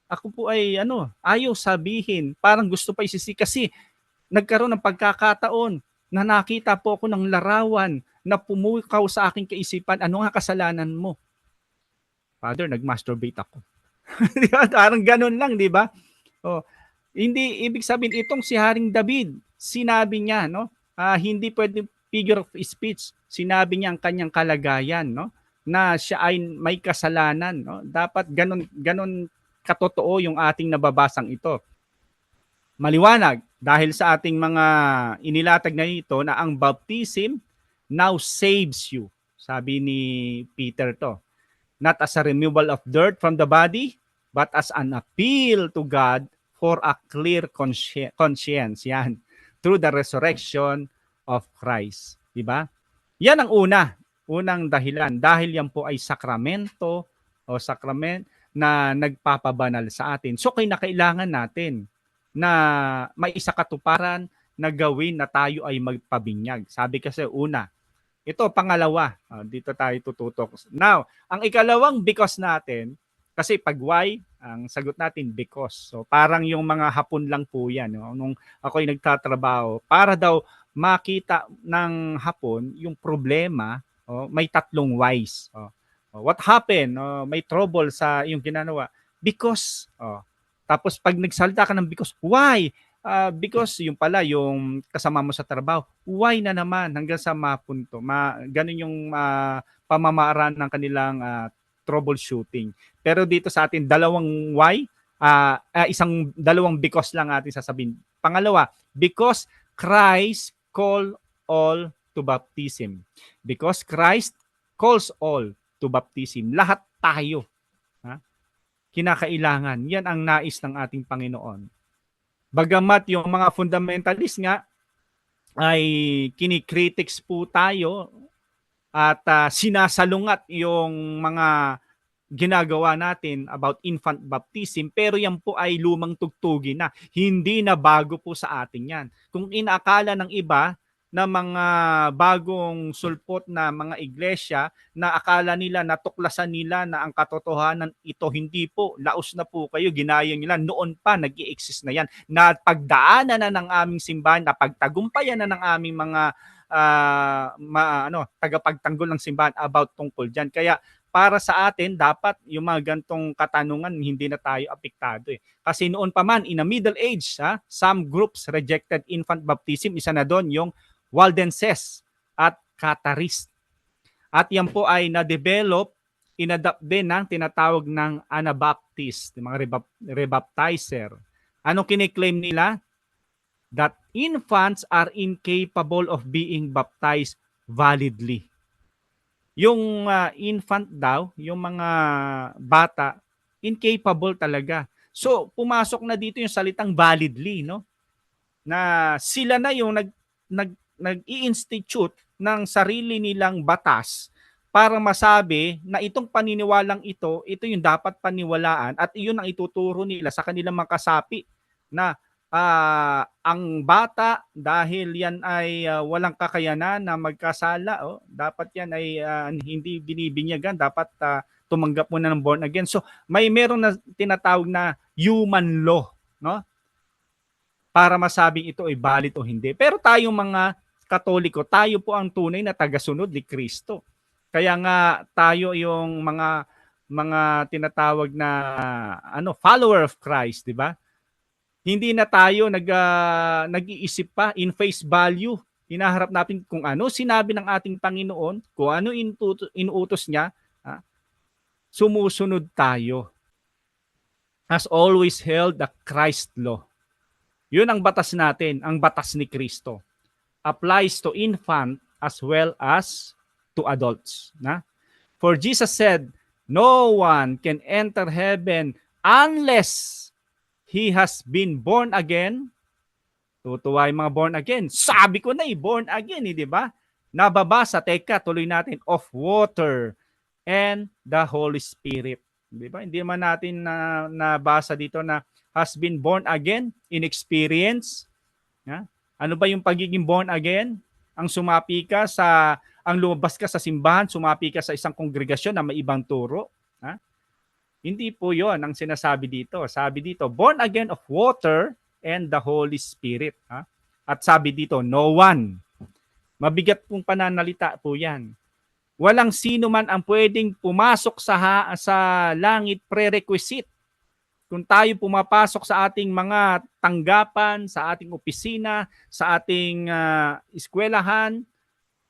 Ako po ay ayaw sabihin. Parang gusto pa isisi kasi nagkaroon ng pagkakataon na nakita po ako ng larawan na pumukaw sa aking kaisipan. Ano nga kasalanan mo? Father, nag-masturbate ako. Diba? Parang ganun lang, di ba? Oh, hindi ibig sabihin itong si Haring David, sinabi niya, no? Hindi pwedeng figure of speech. Sinabi niya ang kanyang kalagayan, no? Na siya ay may kasalanan, no? Dapat ganun katotoo yung ating nababasang ito. Maliwanag dahil sa ating mga inilatag na ito na ang baptism now saves you. Sabi ni Peter to. Not as a removal of dirt from the body, but as an appeal to God for a clear conscience. Yan. Through the resurrection of Christ. Diba? Yan ang unang dahilan. Dahil yan po ay sakramento o sakrament na nagpapabanal sa atin. So, kailangan natin na may isa katuparan na gawin na tayo ay magpabinyag. Sabi kasi una, ito, pangalawa. Dito tayo tututok. Now, ang ikalawang because natin, kasi pag why, ang sagot natin because. So, parang yung mga Hapon lang po yan. No? Nung ako'y nagtatrabaho, para daw makita ng Hapon yung problema, may tatlong whys. What happened? May trouble sa yung ginagawa. Because. Tapos pag nagsalita ka ng because, why? Because yung pala, yung kasama mo sa trabaho, why na naman hanggang sa mapunto. Ganun yung pamamaraan ng kanilang troubleshooting. Pero dito sa atin, dalawang why, dalawang because lang atin sasabihin. Pangalawa, because Christ call all to baptism. Because Christ calls all to baptism. Lahat tayo. Kinakailangan. Yan ang nais ng ating Panginoon. Bagamat yung mga fundamentalist nga ay kinikritics po tayo at sinasalungat yung mga ginagawa natin about infant baptism, pero yan po ay lumang tugtugin na. Hindi na bago po sa atin yan. Kung inaakala ng iba na mga bagong sulpot na mga iglesia na akala nila, natuklasan nila na ang katotohanan ito, hindi po. Laos na po kayo, ginaya nila. Noon pa, nag-i-exist na yan. Napagdaanan na ng aming simbahan, napagtagumpayan na ng aming mga tagapagtanggol ng simbahan about tungkol dyan. Kaya para sa atin, dapat yung mga gantong katanungan, hindi na tayo apektado. Kasi noon pa man, in the Middle Age, some groups rejected infant baptism. Isa na doon yung Waldenses at Catharist. At yan po ay na-develop, inadapt din ng tinatawag ng Anabaptist, mga rebaptizer. Anong kiniklaim nila? That infants are incapable of being baptized validly. Yung infant daw, yung mga bata, incapable talaga. So, pumasok na dito yung salitang validly, no? Na sila na yung nag-i-institute ng sarili nilang batas para masabi na itong paniniwalang ito yung dapat paniwalaan at iyon ang ituturo nila sa kanilang mga kasapi na ang bata dahil yan ay walang kakayanan na magkasala, dapat yan ay hindi binibinyagan, dapat tumanggap muna ng born again. So may meron na tinatawag na human law, no? Para masabing ito ay valid o hindi. Pero tayong mga Katoliko, tayo po ang tunay na tagasunod ni Kristo. Kaya nga tayo yung mga tinatawag na follower of Christ, di ba? Hindi na tayo nag-iisip pa in face value. Hinaharap natin kung ano sinabi ng ating Panginoon, kung ano inuutos niya, sumusunod tayo. Has always held the Christ law. Yun ang batas natin, ang batas ni Kristo. Applies to infant as well as to adults. For Jesus said, no one can enter heaven unless he has been born again. Tutuwa yung mga born again. Sabi ko na born again, di ba? Nababasa, teka, tuloy natin, of water and the Holy Spirit. Di ba? Hindi man natin nabasa dito na has been born again in experience. Ano ba yung pagiging born again? Ang sumapi ka ang lumabas ka sa simbahan, sumapi ka sa isang kongregasyon na may ibang turo. Hindi po yon ang sinasabi dito. Sabi dito, born again of water and the Holy Spirit. At sabi dito, no one. Mabigat pong pananalita po yan. Walang sino man ang pwedeng pumasok sa langit prerequisite. Kung tayo pumapasok sa ating mga tanggapan, sa ating opisina, sa ating eskwelahan,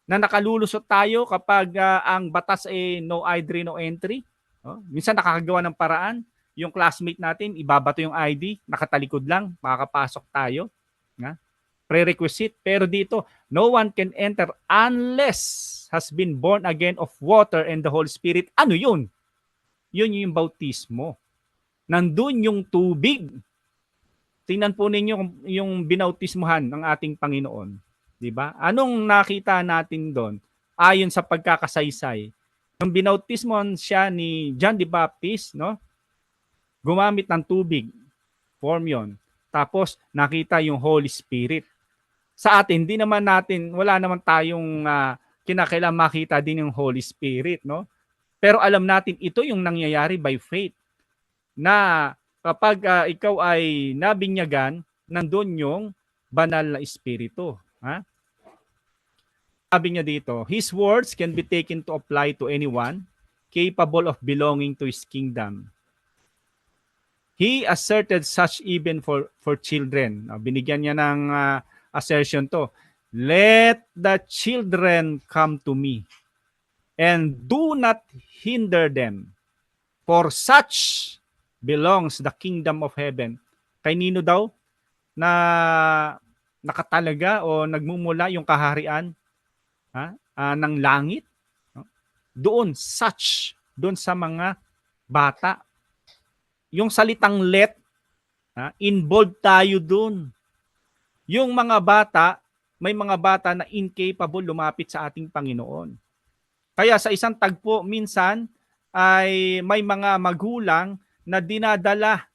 na nakalulusot tayo kapag ang batas ay no entry, no entry. Minsan nakakagawa ng paraan, yung classmate natin, ibabato yung ID, nakatalikod lang, makakapasok tayo. Prerequisite. Pero dito, no one can enter unless has been born again of water and the Holy Spirit. Ano yun? Yun yung bautismo. Nandun yung tubig. Tingnan po ninyo yung binautismuhan ng ating Panginoon. Diba? Anong nakita natin doon? Ayon sa pagkakasaysay. Nung binautismuhan siya ni John the Baptist, no? Gumamit ng tubig. Form yon. Tapos nakita yung Holy Spirit. Sa atin, wala naman tayong kinakailangan makita din yung Holy Spirit, no? Pero alam natin ito yung nangyayari by faith. Na kapag ikaw ay nabinyagan, nandun yung banal na espiritu. Sabi niya dito, his words can be taken to apply to anyone capable of belonging to his kingdom. He asserted such even for children. Binigyan niya ng assertion to. Let the children come to me and do not hinder them, for such belongs the kingdom of heaven. Kay nino daw na nakatalaga o nagmumula yung kaharian ng langit? Doon, such, doon sa mga bata. Yung salitang let, involved tayo doon. Yung mga bata, may mga bata na incapable lumapit sa ating Panginoon. Kaya sa isang tagpo, minsan ay may mga magulang na dinadala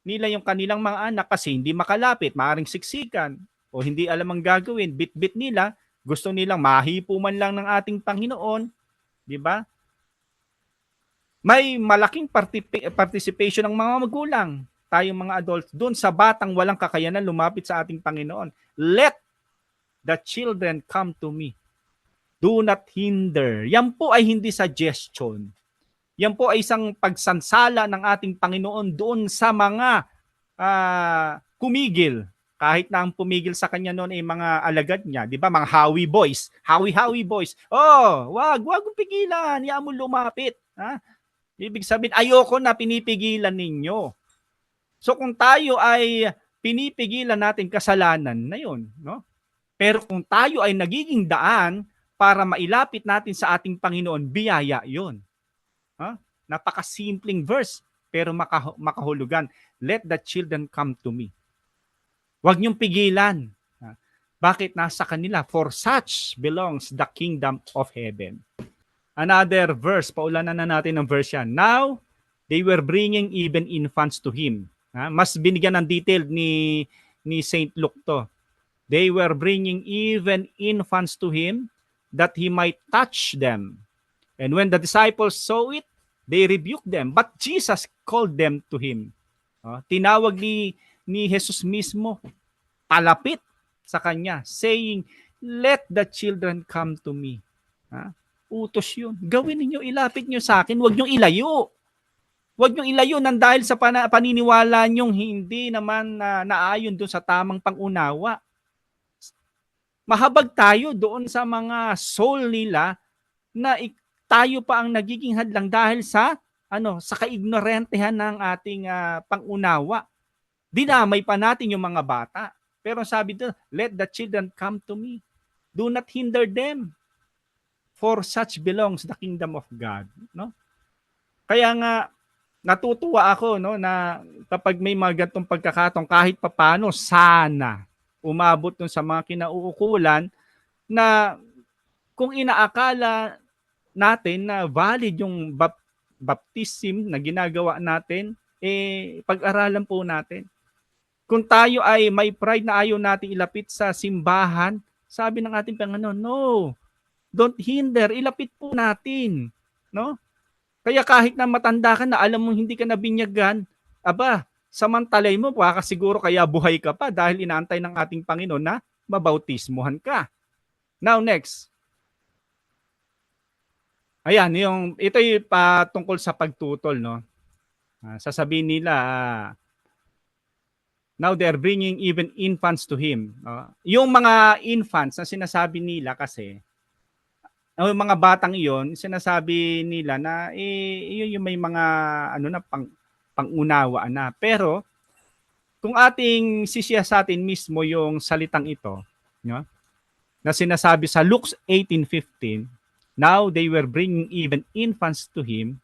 nila yung kanilang mga anak kasi hindi makalapit, maaaring siksikan o hindi alam ang gagawin, bit-bit nila, gusto nilang mahipo man lang ng ating Panginoon, di ba? May malaking participation ng mga magulang, tayong mga adults, doon sa batang walang kakayanan lumapit sa ating Panginoon. Let the children come to me. Do not hinder. Yan po ay hindi suggestion. Yan po ay isang pagsansala ng ating Panginoon doon sa mga kumigil. Kahit na ang pumigil sa kanya noon ay mga alagad niya. Di ba? Mga hawi boys. Hawi boys. Oh, wag mong pigilan. Yan mo lumapit. Ibig sabihin, ayoko na pinipigilan ninyo. So kung tayo ay pinipigilan natin kasalanan na yun, no? Pero kung tayo ay nagiging daan para mailapit natin sa ating Panginoon, biyaya yun. Napakasimpleng verse, pero makahulugan. Let the children come to me. Huwag niyong pigilan. Bakit? Nasa kanila. For such belongs the kingdom of heaven. Another verse, paulanan na natin ng verse yan. Now, they were bringing even infants to him. Mas binigyan ng detail ni Saint Luke to. They were bringing even infants to him that he might touch them. And when the disciples saw it, they rebuked them. But Jesus called them to him. Tinawag ni Jesus mismo, palapit sa kanya, saying, let the children come to me. Utos yun. Gawin ninyo, ilapit nyo sa akin, huwag nyo ilayo. Huwag nyo ilayo nang dahil sa paniniwala nyong hindi naman naayon doon sa tamang pangunawa. Mahabag tayo doon sa mga soul nila na tayo pa ang nagiging hadlang dahil sa kaignorantehan ng ating pangunawa. Dinamay pa natin yung mga bata. Pero sabi doon, let the children come to me. Do not hinder them. For such belongs the kingdom of God. No? Kaya nga, natutuwa ako na kapag may mga gantong pagkakataon, kahit papano, sana umabot dun sa mga kinauukulan na kung inaakala natin na valid yung baptism na ginagawa natin, pag-aralan po natin. Kung tayo ay may pride na ayaw natin ilapit sa simbahan, sabi ng ating Panginoon, no, don't hinder, ilapit po natin. No? Kaya kahit na matanda ka na, alam mo hindi ka nabinyagan, samantalay mo, baka siguro kaya buhay ka pa dahil inaantay ng ating Panginoon na mabautismuhan ka. Now next. Ayan, ito yung patungkol sa pagtutol. No? Sasabihin nila, now they're bringing even infants to him. Yung mga infants na sinasabi nila kasi, yung mga batang iyon, sinasabi nila na yun yung may mga pangunawa na. Pero kung ating sisiyasatin mismo yung salitang ito, no? Na sinasabi sa Luke 18:15, now they were bringing even infants to him,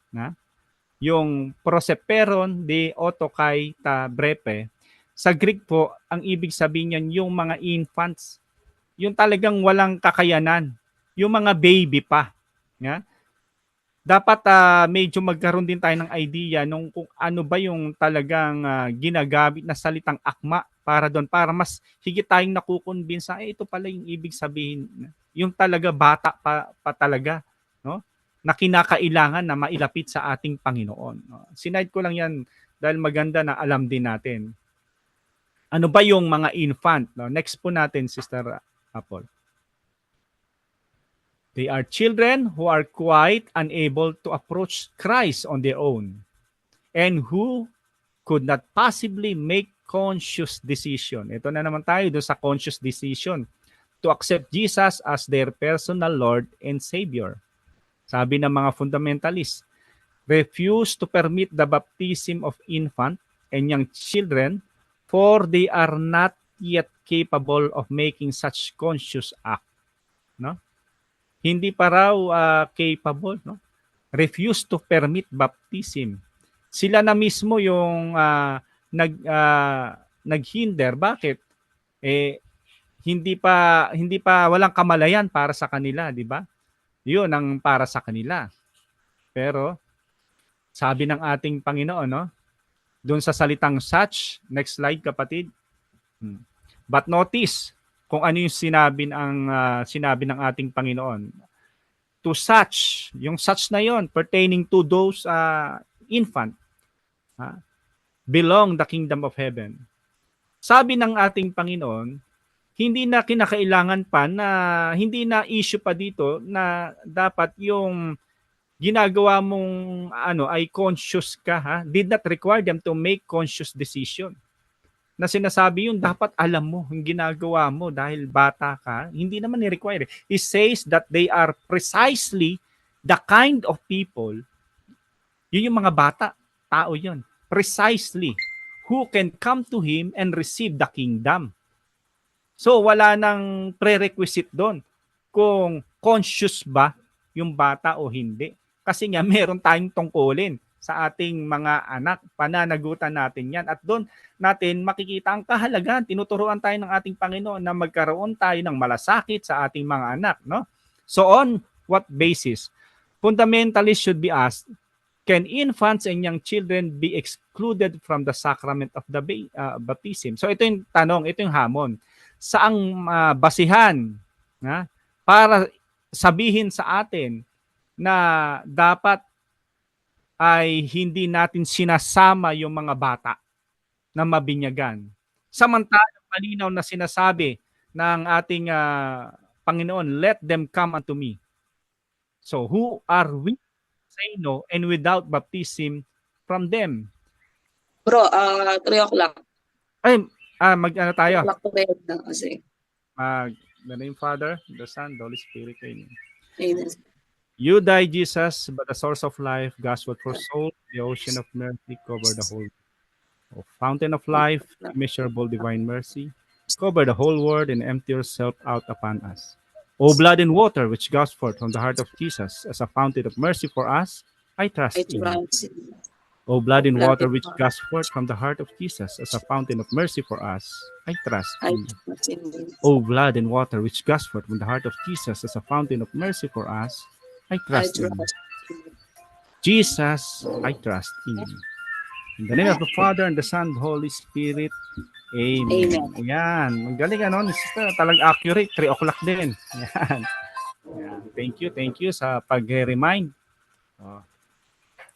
yung proseperon de otokai ta brepe. Sa Greek po, ang ibig sabihin niyan yung mga infants, yung talagang walang kakayanan, yung mga baby pa. Dapat medyo magkaroon din tayo ng idea kung ano ba yung talagang ginagamit na salitang akma para doon, para mas higit tayong nakukonbinsa, ito pala yung ibig sabihin, yung talaga bata pa talaga, no? Na kinakailangan na mailapit sa ating Panginoon. No? Sinide ko lang yan dahil maganda na alam din natin. Ano ba yung mga infant? No? Next po natin, Sister Apple. They are children who are quite unable to approach Christ on their own and who could not possibly make conscious decision. Ito na naman tayo doon sa conscious decision to accept Jesus as their personal Lord and Savior. Sabi ng mga fundamentalists, refuse to permit the baptism of infant and young children for they are not yet capable of making such conscious act. No? Hindi pa raw capable. No? Refuse to permit baptism. Sila na mismo yung naghinder. Bakit? Hindi pa walang kamalayan para sa kanila, di ba? Yun ang para sa kanila. Pero sabi ng ating Panginoon, no? Doon sa salitang such, next slide kapatid. But notice kung ano yung sinabi ng ating Panginoon. To such, yung such na yon pertaining to those infant, belong the kingdom of heaven. Sabi ng ating Panginoon, hindi na kinakailangan pa na hindi na issue pa dito na dapat yung ginagawa mong ay conscious ka, did not require them to make conscious decision. Na sinasabi yun, dapat alam mo yung ginagawa mo dahil bata ka, hindi naman ni-require. It says that they are precisely the kind of people, yun yung mga bata, tao yun, precisely, who can come to him and receive the kingdom. So wala nang prerequisite doon kung conscious ba yung bata o hindi. Kasi nga meron tayong tungkulin sa ating mga anak. Pananagutan natin yan. At doon natin makikita ang kahalagan. Tinuturuan tayo ng ating Panginoon na magkaroon tayo ng malasakit sa ating mga anak. No? So on what basis? Fundamentalists should be asked, can infants and young children be excluded from the sacrament of the baptism? So ito yung tanong, ito yung hamon. Saang basihan para sabihin sa atin na dapat ay hindi natin sinasama yung mga bata na mabinyagan. Samantalang malinaw na sinasabi ng ating Panginoon, let them come unto me. So who are we say no and without baptism from them? Bro, 3 o'clock. Ay, mag-ano tayo? 3 o'clock to bed na kasi. The name Father, the Son, the Holy Spirit. Amen. Amen. You died, Jesus, but the source of life, gospel for soul, the ocean of mercy, cover the whole. O fountain of life, immeasurable divine mercy, cover the whole world and empty yourself out upon us. O blood and water, which goes forth from the heart of Jesus as a fountain of mercy for us, I trust in you. O blood and water, which goes forth from the heart of Jesus as a fountain of mercy for us, I trust in you. O blood and water, which goes forth from the heart of Jesus as a fountain of mercy for us, I trust in you. Jesus, I trust in you. In the name of the Father and the Son and the Holy Spirit. Amen. Amen. Ayan. Magaling ano, sister. Talagang accurate. 3 o'clock din. Ayan. Ayan. Thank you sa pag-remind.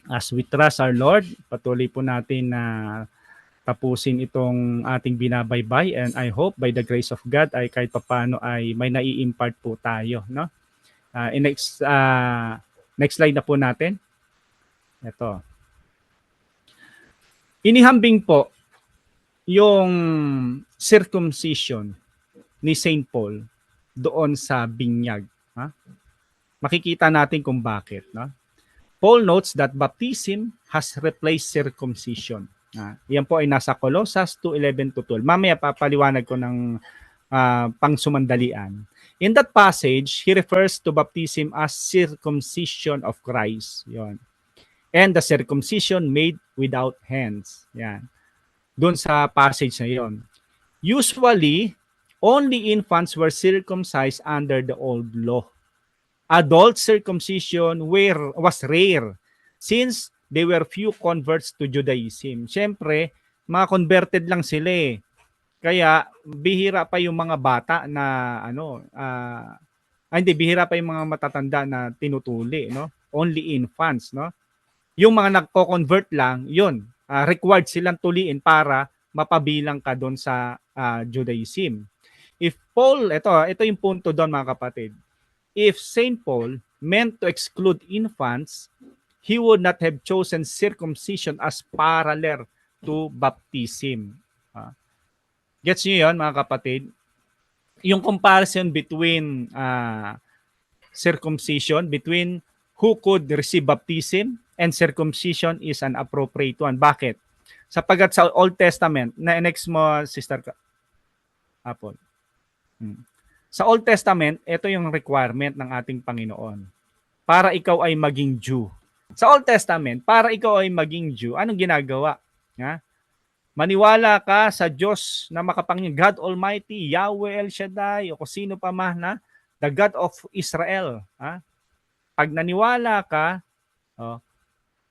As we trust our Lord, patuloy po natin na tapusin itong ating binabaybay, and I hope by the grace of God ay kahit papano ay may nai-impart po tayo, no? Next slide na po natin. Ito. Inihambing po yung circumcision ni St. Paul doon sa binyag. Makikita natin kung bakit. No? Paul notes that baptism has replaced circumcision. Yan po ay nasa Colossus 2:11-12. Mamaya papaliwanag ko ng pangsumandalian. In that passage, he refers to baptism as circumcision of Christ. Yon. And the circumcision made without hands. Yan. Doon sa passage na yon. Usually, only infants were circumcised under the old law. Adult circumcision was rare since they were few converts to Judaism. Siyempre, mga converted lang sila eh. Kaya bihira pa yung mga bata na bihira pa yung mga matatanda na tinutuli, no? Only infants, no? Yung mga nagko-convert lang, yun, required silang tuliin para mapabilang ka doon sa Judaism. If Paul, ito yung punto doon mga kapatid. If St. Paul meant to exclude infants, he would not have chosen circumcision as parallel to baptism. Gets nyo yun, mga kapatid? Yung comparison between circumcision, between who could receive baptism and circumcision is an appropriate one. Bakit? Sapagkat sa Old Testament, next mo, Sister Apple. Sa Old Testament, ito yung requirement ng ating Panginoon. Para ikaw ay maging Jew. Sa Old Testament, para ikaw ay maging Jew, anong ginagawa? Maniwala ka sa Diyos na makapangyarihan, God Almighty, Yahweh El Shaddai, o kung sino pa man na, the God of Israel. Pag naniwala ka,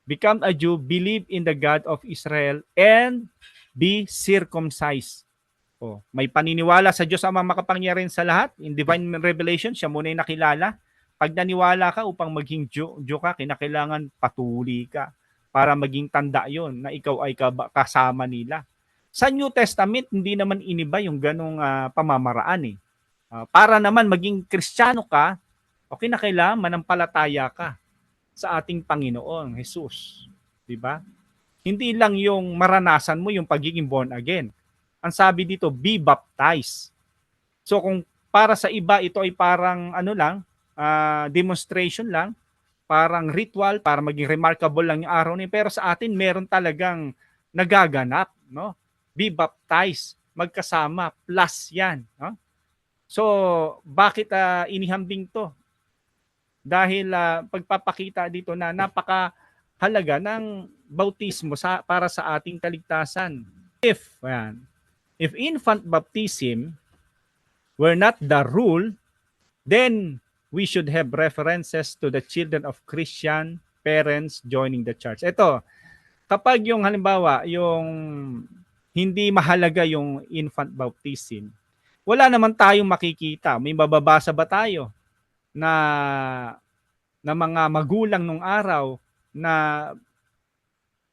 become a Jew, believe in the God of Israel, and be circumcised. May paniniwala sa Diyos ang makapangyarihan sa lahat. In divine revelation, siya muna yung nakilala. Pag naniwala ka upang maging Jew ka, kinakailangan patuli ka para maging tanda yon na ikaw ay kasama nila. Sa New Testament, hindi naman iniba yung ganong pamamaraan. Para naman maging Kristiyano ka, kinakailangan manampalataya ka sa ating Panginoon, Jesus. Diba? Hindi lang yung maranasan mo yung pagiging born again. Ang sabi dito, be baptized. So kung para sa iba, ito ay parang demonstration lang, parang ritual, para maging remarkable lang yung araw niya. Pero sa atin, meron talagang nagaganap. no? Be baptized, magkasama, plus yan. No? So, bakit inihambing to? Dahil pagpapakita dito na napakahalaga ng bautismo para sa ating kaligtasan. If infant baptism were not the rule, then we should have references to the children of Christian parents joining the church. Ito, kapag yung halimbawa, yung hindi mahalaga yung infant baptism, wala naman tayong makikita. May mababasa ba tayo na mga magulang nung araw na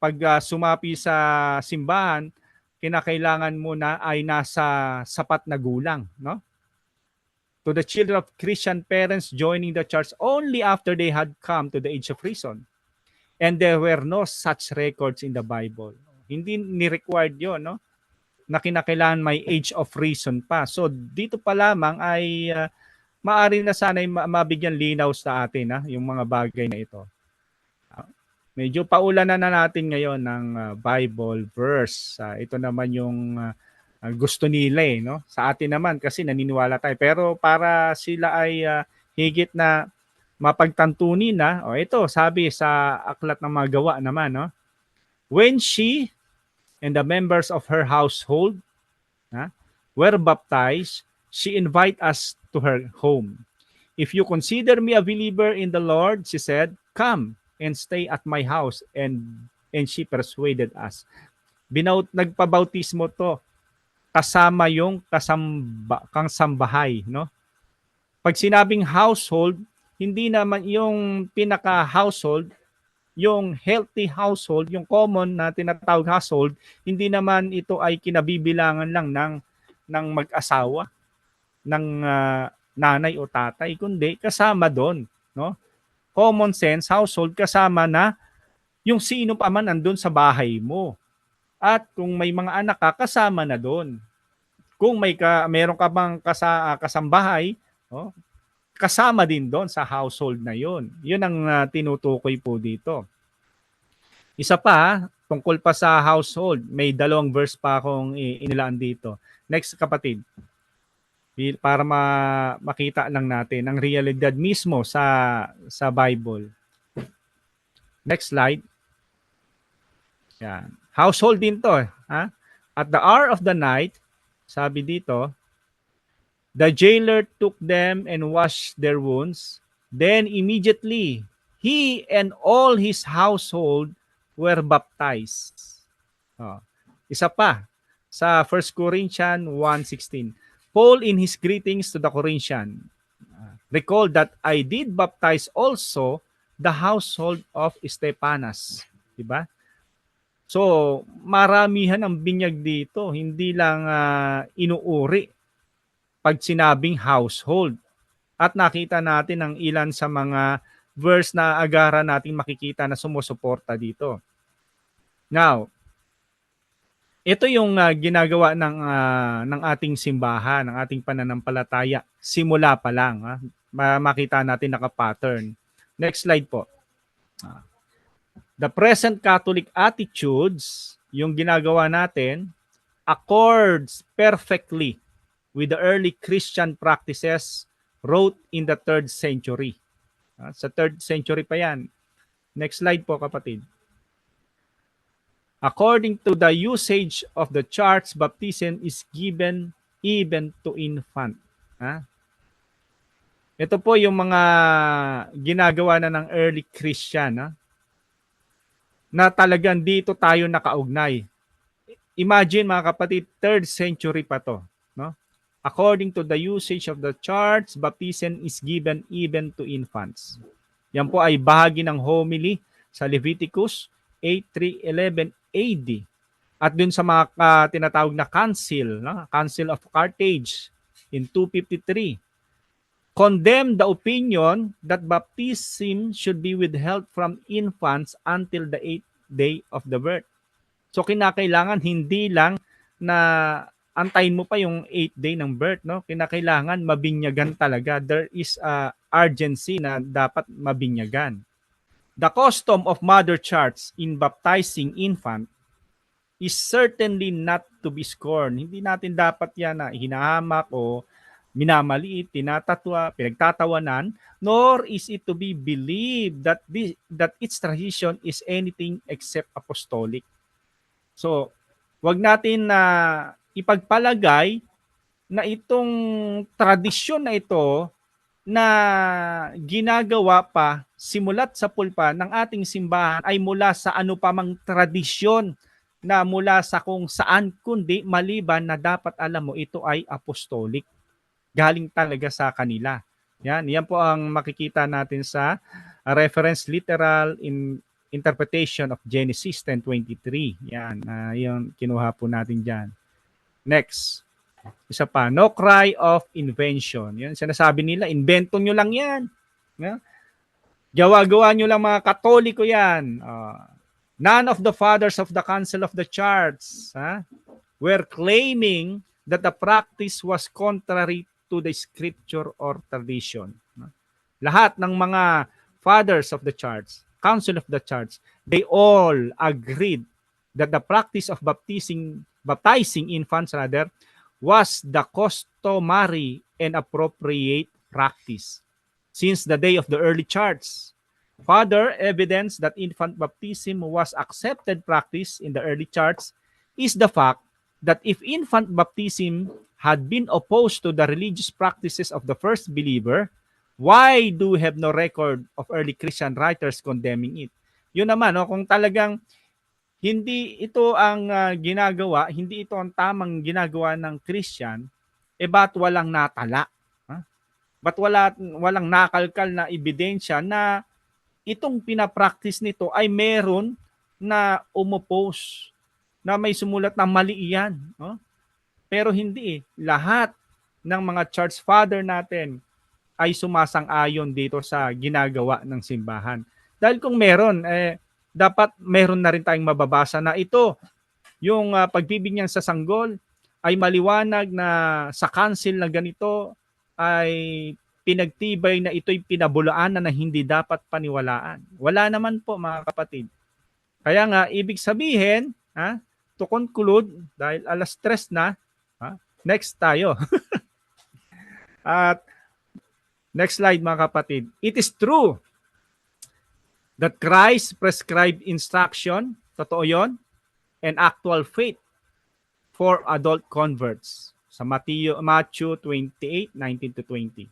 pag sumapi sa simbahan, kinakailangan mo na ay nasa sapat na gulang, no? To the children of Christian parents joining the church only after they had come to the age of reason. And there were no such records in the Bible. Hindi ni-required yun, no? Na kinakailangan may age of reason pa. So dito pa lamang ay maaari na sana'y mabigyan linaw sa atin yung mga bagay na ito. Medyo paulanan na natin ngayon ng Bible verse. Ito naman yung gusto nila no? Sa atin naman kasi naniniwala tayo. Pero para sila ay higit na mapagtantunin na, ito sabi sa Aklat ng Mga Gawa naman, no? When she and the members of her household were baptized, she invited us to her home. If you consider me a believer in the Lord, she said, come and stay at my house. And she persuaded us. Nagpabautismo to kasama yung kasambahay, no? Pag sinabing household, hindi naman yung pinaka-household, yung healthy household, yung common na tinatawag household, hindi naman ito ay kinabibilangan lang ng mag-asawa, ng nanay o tatay, kundi kasama doon, no? Common sense household, kasama na yung sino pa man andun sa bahay mo. At kung may mga anak ka, kasama na doon. Kung meron ka bang kasambahay, no? Kasama din doon sa household na yon. Yun ang tinutukoy po dito. Isa pa, tungkol pa sa household, may 2 verse pa akong inilaan dito. Next, kapatid. Para makita lang natin ang realidad mismo sa Bible. Next slide. Yan. Household din to. At the hour of the night, sabi dito, the jailer took them and washed their wounds. Then immediately, he and all his household were baptized. Isa pa, sa 1 Corinthians 1:16. Paul in his greetings to the Corinthians recalled that I did baptize also the household of Stephanas. Diba? So, maramihan ang binyag dito. Hindi lang inuuri pag sinabing household. At nakita natin ang ilan sa mga verse na agara natin makikita na sumusuporta dito. Now, ito yung ginagawa ng ating simbahan, ng ating pananampalataya. Simula pa lang. Makita natin naka-pattern. Next slide po. The present Catholic attitudes, yung ginagawa natin, accords perfectly with the early Christian practices wrote in the 3rd century. Sa 3rd century pa yan. Next slide po, kapatid. According to the usage of the church, baptism is given even to infant. Ito po yung mga ginagawa na ng early Christian, na talagang dito tayo nakaugnay. Imagine mga kapatid, 3rd century pa to, no? According to the usage of the church, baptism is given even to infants. Yan po ay bahagi ng homily sa Leviticus 8:3-11 AD. At dun sa mga tinatawag na council, no? Council of Carthage in 253, condemned the opinion that baptism should be withheld from infants until the 8th day of the birth. So kinakailangan hindi lang na antayin mo pa yung 8th day ng birth, no? Kinakailangan mabinyagan talaga. There is a urgency na dapat mabinyagan. The custom of Mother Church in baptizing infant is certainly not to be scorned. Hindi natin dapat yan na hinahamak o minamaliit, tinatatwa, pinagtatawanan, nor is it to be believed that that its tradition is anything except apostolic. So, wag natin na ipagpalagay na itong tradisyon na ito na ginagawa pa simulat sa pulpa ng ating simbahan ay mula sa ano pa mang tradisyon na mula sa kung saan kundi maliban na dapat alam mo ito ay apostolic. Galing talaga sa kanila. Yan po ang makikita natin sa reference literal in interpretation of Genesis 10:23. Yan, yung kinuha po natin diyan. Next. Isa pa, no cry of invention. Yan, sinasabi nila, invento nyo lang yan. Gawa-gawa nyo lang mga Katoliko yan. None of the fathers of the Council of the Church were claiming that the practice was contrary to the scripture or tradition. Lahat ng mga fathers of the Church, Council of the Church, they all agreed that the practice of baptizing infants was the customary and appropriate practice since the day of the early church. Further evidence that infant baptism was accepted practice in the early church is the fact that if infant baptism had been opposed to the religious practices of the first believer, why do we have no record of early Christian writers condemning it? Yun naman, kung talagang hindi ito ang ginagawa, hindi ito ang tamang ginagawa ng Christian, ba't walang natala? Ba't walang nakalkal na ebidensya na itong pinapractice nito ay meron na umopose, na may sumulat na mali iyan? Pero hindi. Lahat ng mga church father natin ay sumasang-ayon dito sa ginagawa ng simbahan. Dahil kung meron, dapat meron na rin tayong mababasa na ito, yung pagbibigyan sa sanggol ay maliwanag na sa council na ganito ay pinagtibay na ito'y pinabulaanan na hindi dapat paniwalaan. Wala naman po mga kapatid. Kaya nga, ibig sabihin, to conclude, dahil 3:00 na, next tayo. At next slide mga kapatid. It is true that Christ prescribed instruction, totoo yon, and actual faith for adult converts sa Matthew 28:19-20.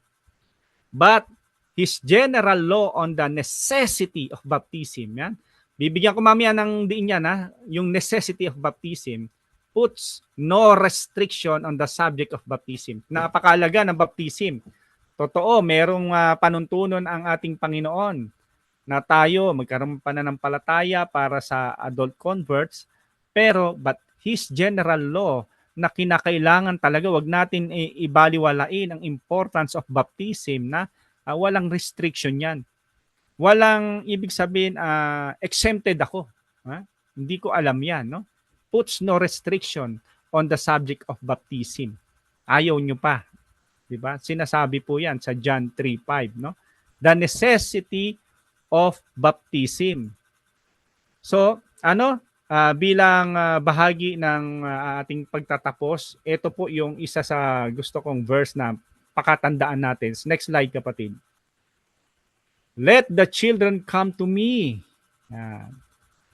But his general law on the necessity of baptism, yan. Bibigyan ko mamaya ng diin yan, yung necessity of baptism puts no restriction on the subject of baptism. Napakalaga ng baptism. Totoo, merong panuntunon ang ating Panginoon na tayo magkaroon pananampalataya para sa adult converts, but his general law na kinakailangan talaga, wag natin ibaliwalain ang importance of baptism na walang restriction yan. Walang ibig sabihin exempted ako. Hindi ko alam yan. No? Puts no restriction on the subject of baptism. Ayaw nyo pa. Diba? Sinasabi po yan sa John 3:5. No? The necessity of baptism. So, bilang bahagi ng ating pagtatapos, ito po yung isa sa gusto kong verse na pakatandaan natin. Next slide, kapatid. Let the children come to me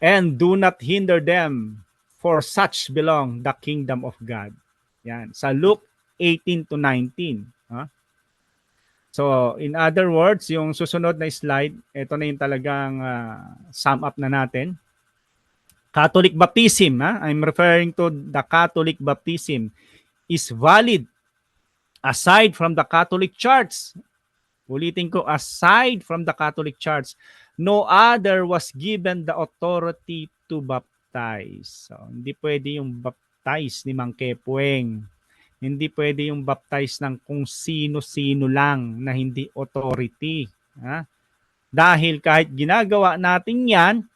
and do not hinder them, for such belong the kingdom of God. Yan, sa Luke 18-19. So, in other words, yung susunod na slide, ito na yung talagang sum up na natin. Catholic baptism, I'm referring to the Catholic baptism, is valid aside from the Catholic Church. Ulitin ko, aside from the Catholic Church, no other was given the authority to baptize. So, hindi pwede yung baptize ni Mang Kepueng. Hindi pwede yung baptize ng kung sino-sino lang na hindi authority. Dahil kahit ginagawa natin yan,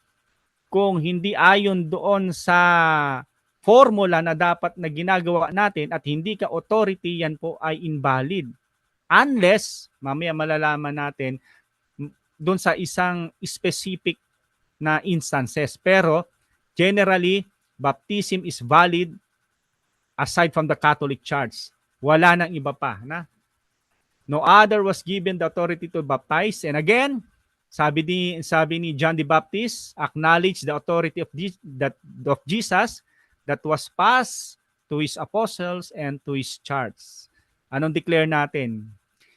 kung hindi ayon doon sa formula na dapat na ginagawa natin at hindi ka authority, yan po ay invalid. Unless, mamaya malalaman natin doon sa isang specific na instances. Pero, generally, baptism is valid aside from the Catholic Church. Wala nang iba pa. Na? No other was given the authority to baptize. And again, sabi ni John the Baptist, acknowledge the authority of Jesus that was passed to his apostles and to his church. Anong declare natin?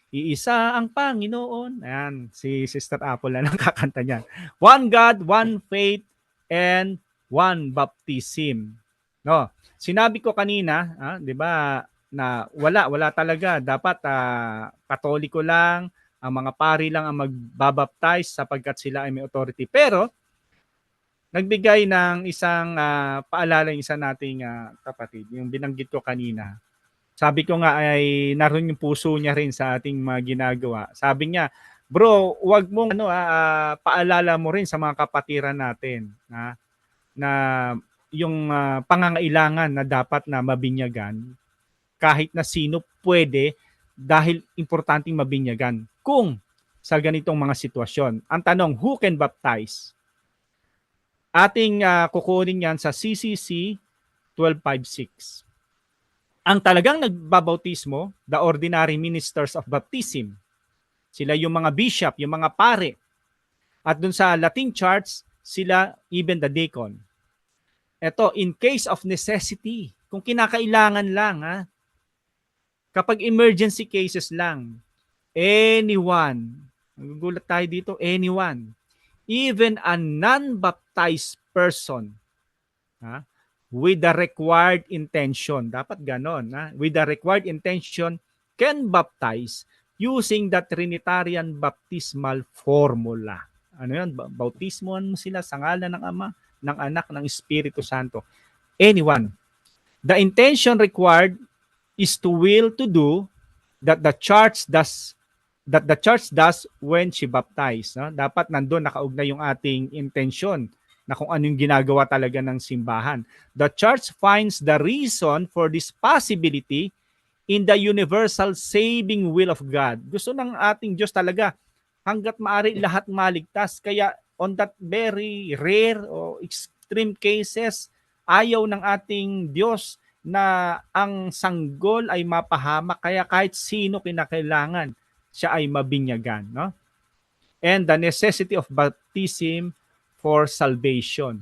Iisa ang Panginoon. Ayan, si Sister Apple na nakakanta niyan. One God, one faith, and one baptism. No, sinabi ko kanina, 'di ba, na wala talaga, dapat Katoliko lang, ang mga pari lang ang magbabaptize sapagkat sila ay may authority. Pero nagbigay ng isang paalala yung isa nating kapatid, yung binanggit ko kanina. Sabi ko nga ay naroon yung puso niya rin sa ating mga ginagawa. Sabi niya, bro, wag mong paalala mo rin sa mga kapatiran natin na yung pangangailangan na dapat na mabinyagan, kahit na sino pwede, dahil importanteng mabinyagan kung sa ganitong mga sitwasyon. Ang tanong, who can baptize? Ating kukunin yan sa CCC 1256. Ang talagang nagbabautismo, the ordinary ministers of baptism. Sila yung mga bishop, yung mga pare. At dun sa Latin Church, sila even the deacon. Ito, in case of necessity, kung kinakailangan lang, kapag emergency cases lang, anyone, nagugulat tayo dito, anyone, even a non-baptized person, with the required intention, dapat ganon, with the required intention, can baptize using the Trinitarian baptismal formula. Ano yun? Bautismoan mo sila sa ngalan ng Ama, ng Anak, ng Espiritu Santo. Anyone. The intention required is to will to do that the church does when she baptized. Dapat nandun nakaugnay yung ating intention na kung anong ginagawa talaga ng simbahan. The church finds the reason for this possibility in the universal saving will of God. Gusto ng ating Diyos talaga hanggat maaari lahat maligtas. Kaya on that very rare o extreme cases, ayaw ng ating Diyos na ang sanggol ay mapahamak. Kaya kahit sino kinakailangan, siya ay mabinyagan. No? And the necessity of baptism for salvation.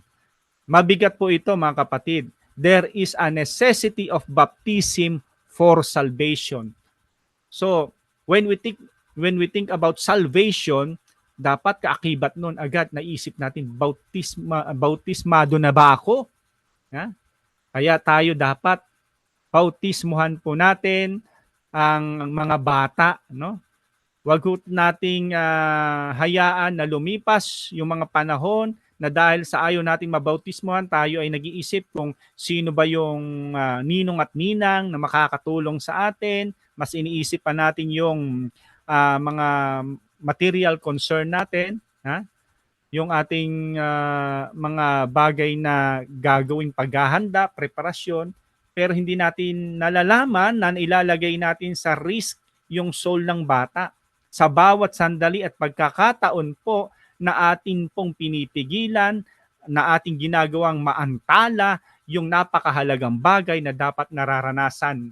Mabigat po ito mga kapatid. There is a necessity of baptism for salvation. So, when we think about salvation, dapat kaakibat nun agad naisip natin, bautismado na ba ako? Kaya tayo dapat bautismuhan po natin ang mga bata, no? Wag nating hayaan na lumipas yung mga panahon na dahil sa ayaw nating mabautismuhan, tayo ay nag-iisip kung sino ba yung ninong at ninang na makakatulong sa atin. Mas iniisip pa natin yung mga material concern natin, yung ating mga bagay na gagawing paghahanda, preparasyon, pero hindi natin nalalaman na ilalagay natin sa risk yung soul ng bata. Sa bawat sandali at pagkakataon po na atin pong pinipigilan, na ating ginagawang maantala yung napakahalagang bagay na dapat nararanasan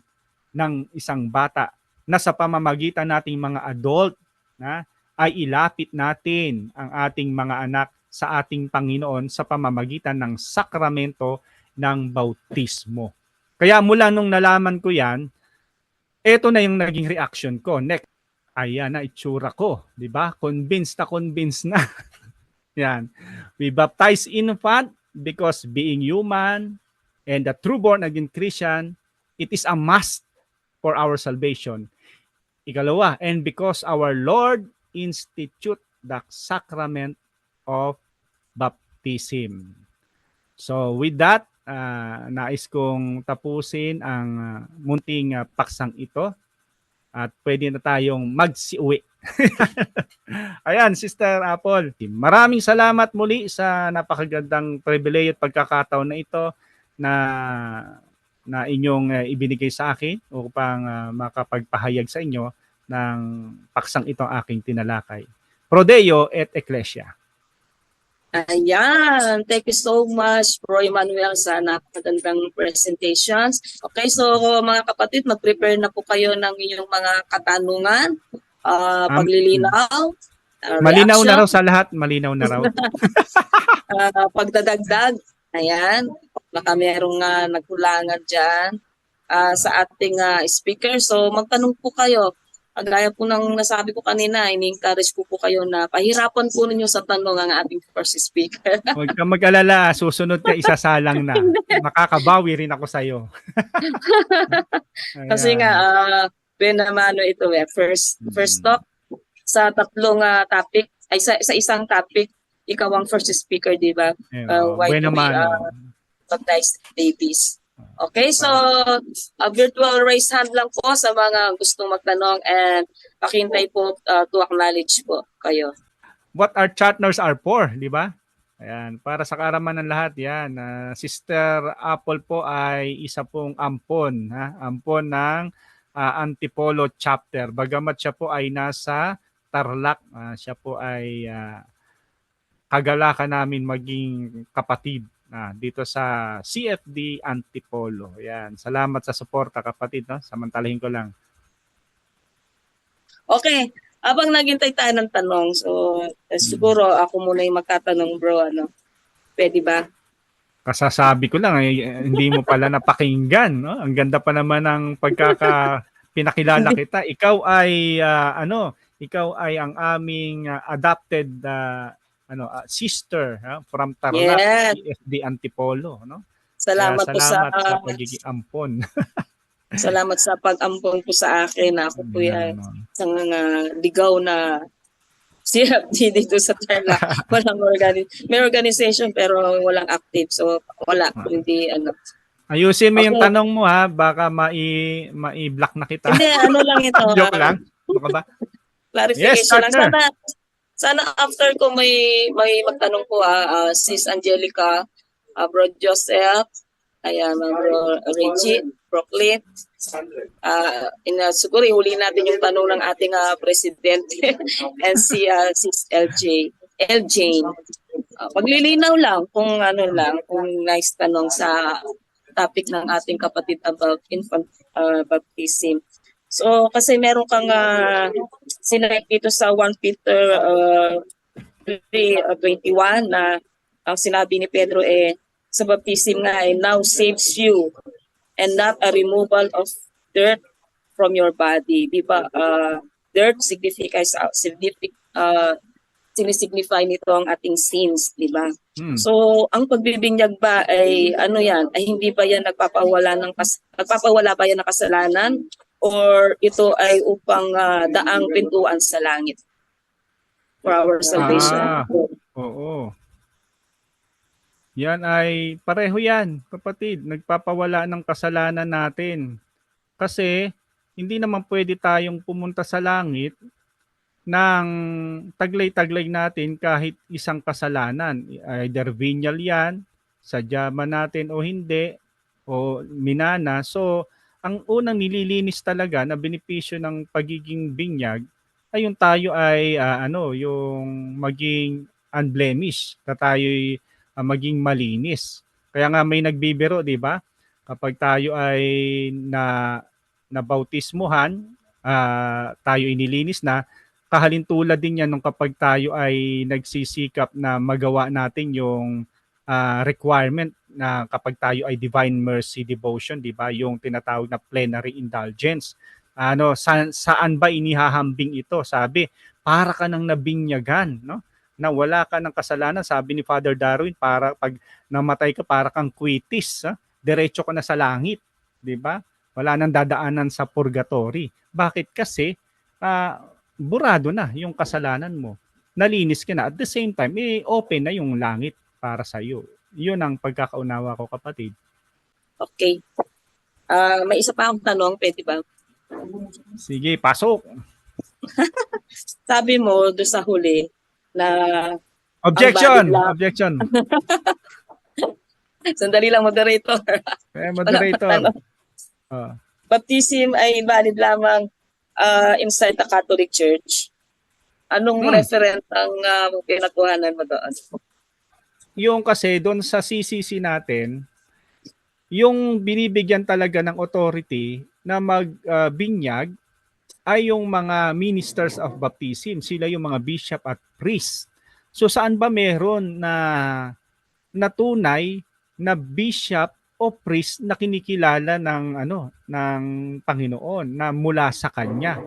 ng isang bata na sa pamamagitan nating mga adult ay ilapit natin ang ating mga anak sa ating Panginoon sa pamamagitan ng sakramento ng bautismo. Kaya mula nung nalaman ko yan, eto na yung naging reaction ko. Next, ayan na itsura ko, di ba? Convinced na. Yan. We baptize infant because being human and the true born again Christian, it is a must for our salvation. Ikalawa, and because our Lord institute the sacrament of baptism. So with that, nais kong tapusin ang munting paksang ito. At pwede na tayong magsiuwi. Ayan, Sister Apple. Maraming salamat muli sa napakagandang pribilehyo at pagkakataon na ito na inyong ibinigay sa akin upang makapagpahayag sa inyo ng paksang itong aking tinalakay. Pro Deo et Ecclesia. Ayan, thank you so much, Bro Emmanuel, sa napakagandang presentations. Okay, so mga kapatid, mag-prepare na po kayo ng inyong mga katanungan, paglilinaw, Malinaw na raw reaction, sa lahat, malinaw na raw. pagdadagdag. Ayan, baka merong nagkulangan dyan sa ating speaker. So magtanong po kayo. Gaya po ng nasabi ko kanina, ini-encourage po kayo na pahirapan po ninyo sa tanong ang ating first speaker. Huwag kang mag-alala, susunod ka isasalang na. Makakabawi rin ako sa'yo. Kasi nga, Ayan. naman ito first talk sa tatlong topic, ay sa isang topic, ikaw ang first speaker, di ba? Why Bueno do we mano. baptize babies? Okay, so a virtual raise hand lang po sa mga gustong magtanong and pakintay po to acknowledge po kayo. What our partners are for, di ba? Ayan, para sa kaaraman ng lahat yan. Sister Apple po ay isa pong ampon, ampon ng Antipolo chapter. Bagamat siya po ay nasa Tarlac, siya po ay kagalakan namin maging kapatid dito sa CFD Antipolo. Yan. Salamat sa suporta, kapatid. No? Samantalahin ko lang. Okay, habang naghintay tayo ng tanong, so siguro ako muna yung magtatanong, bro. Pwede ba? Kasasabi ko lang, hindi mo pala napakinggan. No? Ang ganda pa naman ng pinakilala kita. Ikaw ay ikaw ay ang aming adopted sister from Tarlac, Yes. CFD Antipolo, no? Salamat po Salamat sa pagiging ampon. salamat sa pag-ampon po sa akin. Ako po yan isang ligaw na CFD dito sa Tarlac. May organization pero walang active. So wala, hindi Ayusin mo yung Okay. tanong mo ha, baka mai-block na kita. Hindi, lang ito. Joke lang. Ano ka ba? Clarification Yes, lang. partner. Sana after ko may magtanong po Sis Angelica, Bro Joseph, ayan, Bro Reggie, Bro Clint. Siguro huli natin yung tanong ng ating presidente and si Sis Jane. Paglilinaw lang kung kung nice tanong sa topic ng ating kapatid about infant baptism. So kasi meron kang sinake dito sa 1 Peter 3:21 na ang sinabi ni Pedro sa baptism nga now saves you and not a removal of dirt from your body. Di ba? Dirt sinisignify nito ang ating sins, di ba? So, ang pagbibinyag ba ay ay hindi ba yan nagpapawala ba yan ng kasalanan or ito ay upang daang pintuan sa langit for our salvation? Oo. Yan ay pareho yan, kapatid. Nagpapawala ng kasalanan natin. Kasi hindi naman pwede tayong pumunta sa langit ng taglay-taglay natin kahit isang kasalanan. Either venial yan, sadya man natin o hindi, o minana. So, ang unang nililinis talaga na benepisyo ng pagiging binyag ay yung tayo ay yung maging unblemished, na tayo'y maging malinis. Kaya nga may nagbibiro, di ba? Kapag tayo ay nabautismuhan, tayo inilinis na, kahalintulad din yan nung kapag tayo ay nagsisikap na magawa natin yung requirement na kapag tayo ay divine mercy devotion, di ba? Yung tinatawag na plenary indulgence. Saan ba inihahambing ito? Sabi, para ka nang nabinyagan, no? Na wala ka ng kasalanan. Sabi ni Father Darwin, para pag namatay ka, para kang kwitis, diretso ka na sa langit, di ba? Wala nang dadaanan sa purgatory. Bakit? Kasi burado na yung kasalanan mo. Nalinis ka na. At the same time, open na yung langit para sa iyo. Yun ang pagkakaunawa ko, kapatid. Okay. May isa pa akong tanong, pwede ba? Sige, pasok. Sabi mo doon sa huli na Objection! Objection. Sandali lang, moderator. Moderator. Baptism ay valid lamang inside the Catholic Church. Anong referent ang pinagkuhanan mo doon? yung kasi doon sa CCC natin, yung binibigyan talaga ng authority na magbinyag ay yung mga ministers of baptism. Sila yung mga bishop at priest. So saan ba meron na tunay na bishop o priest na kinikilala ng ng Panginoon na mula sa kanya?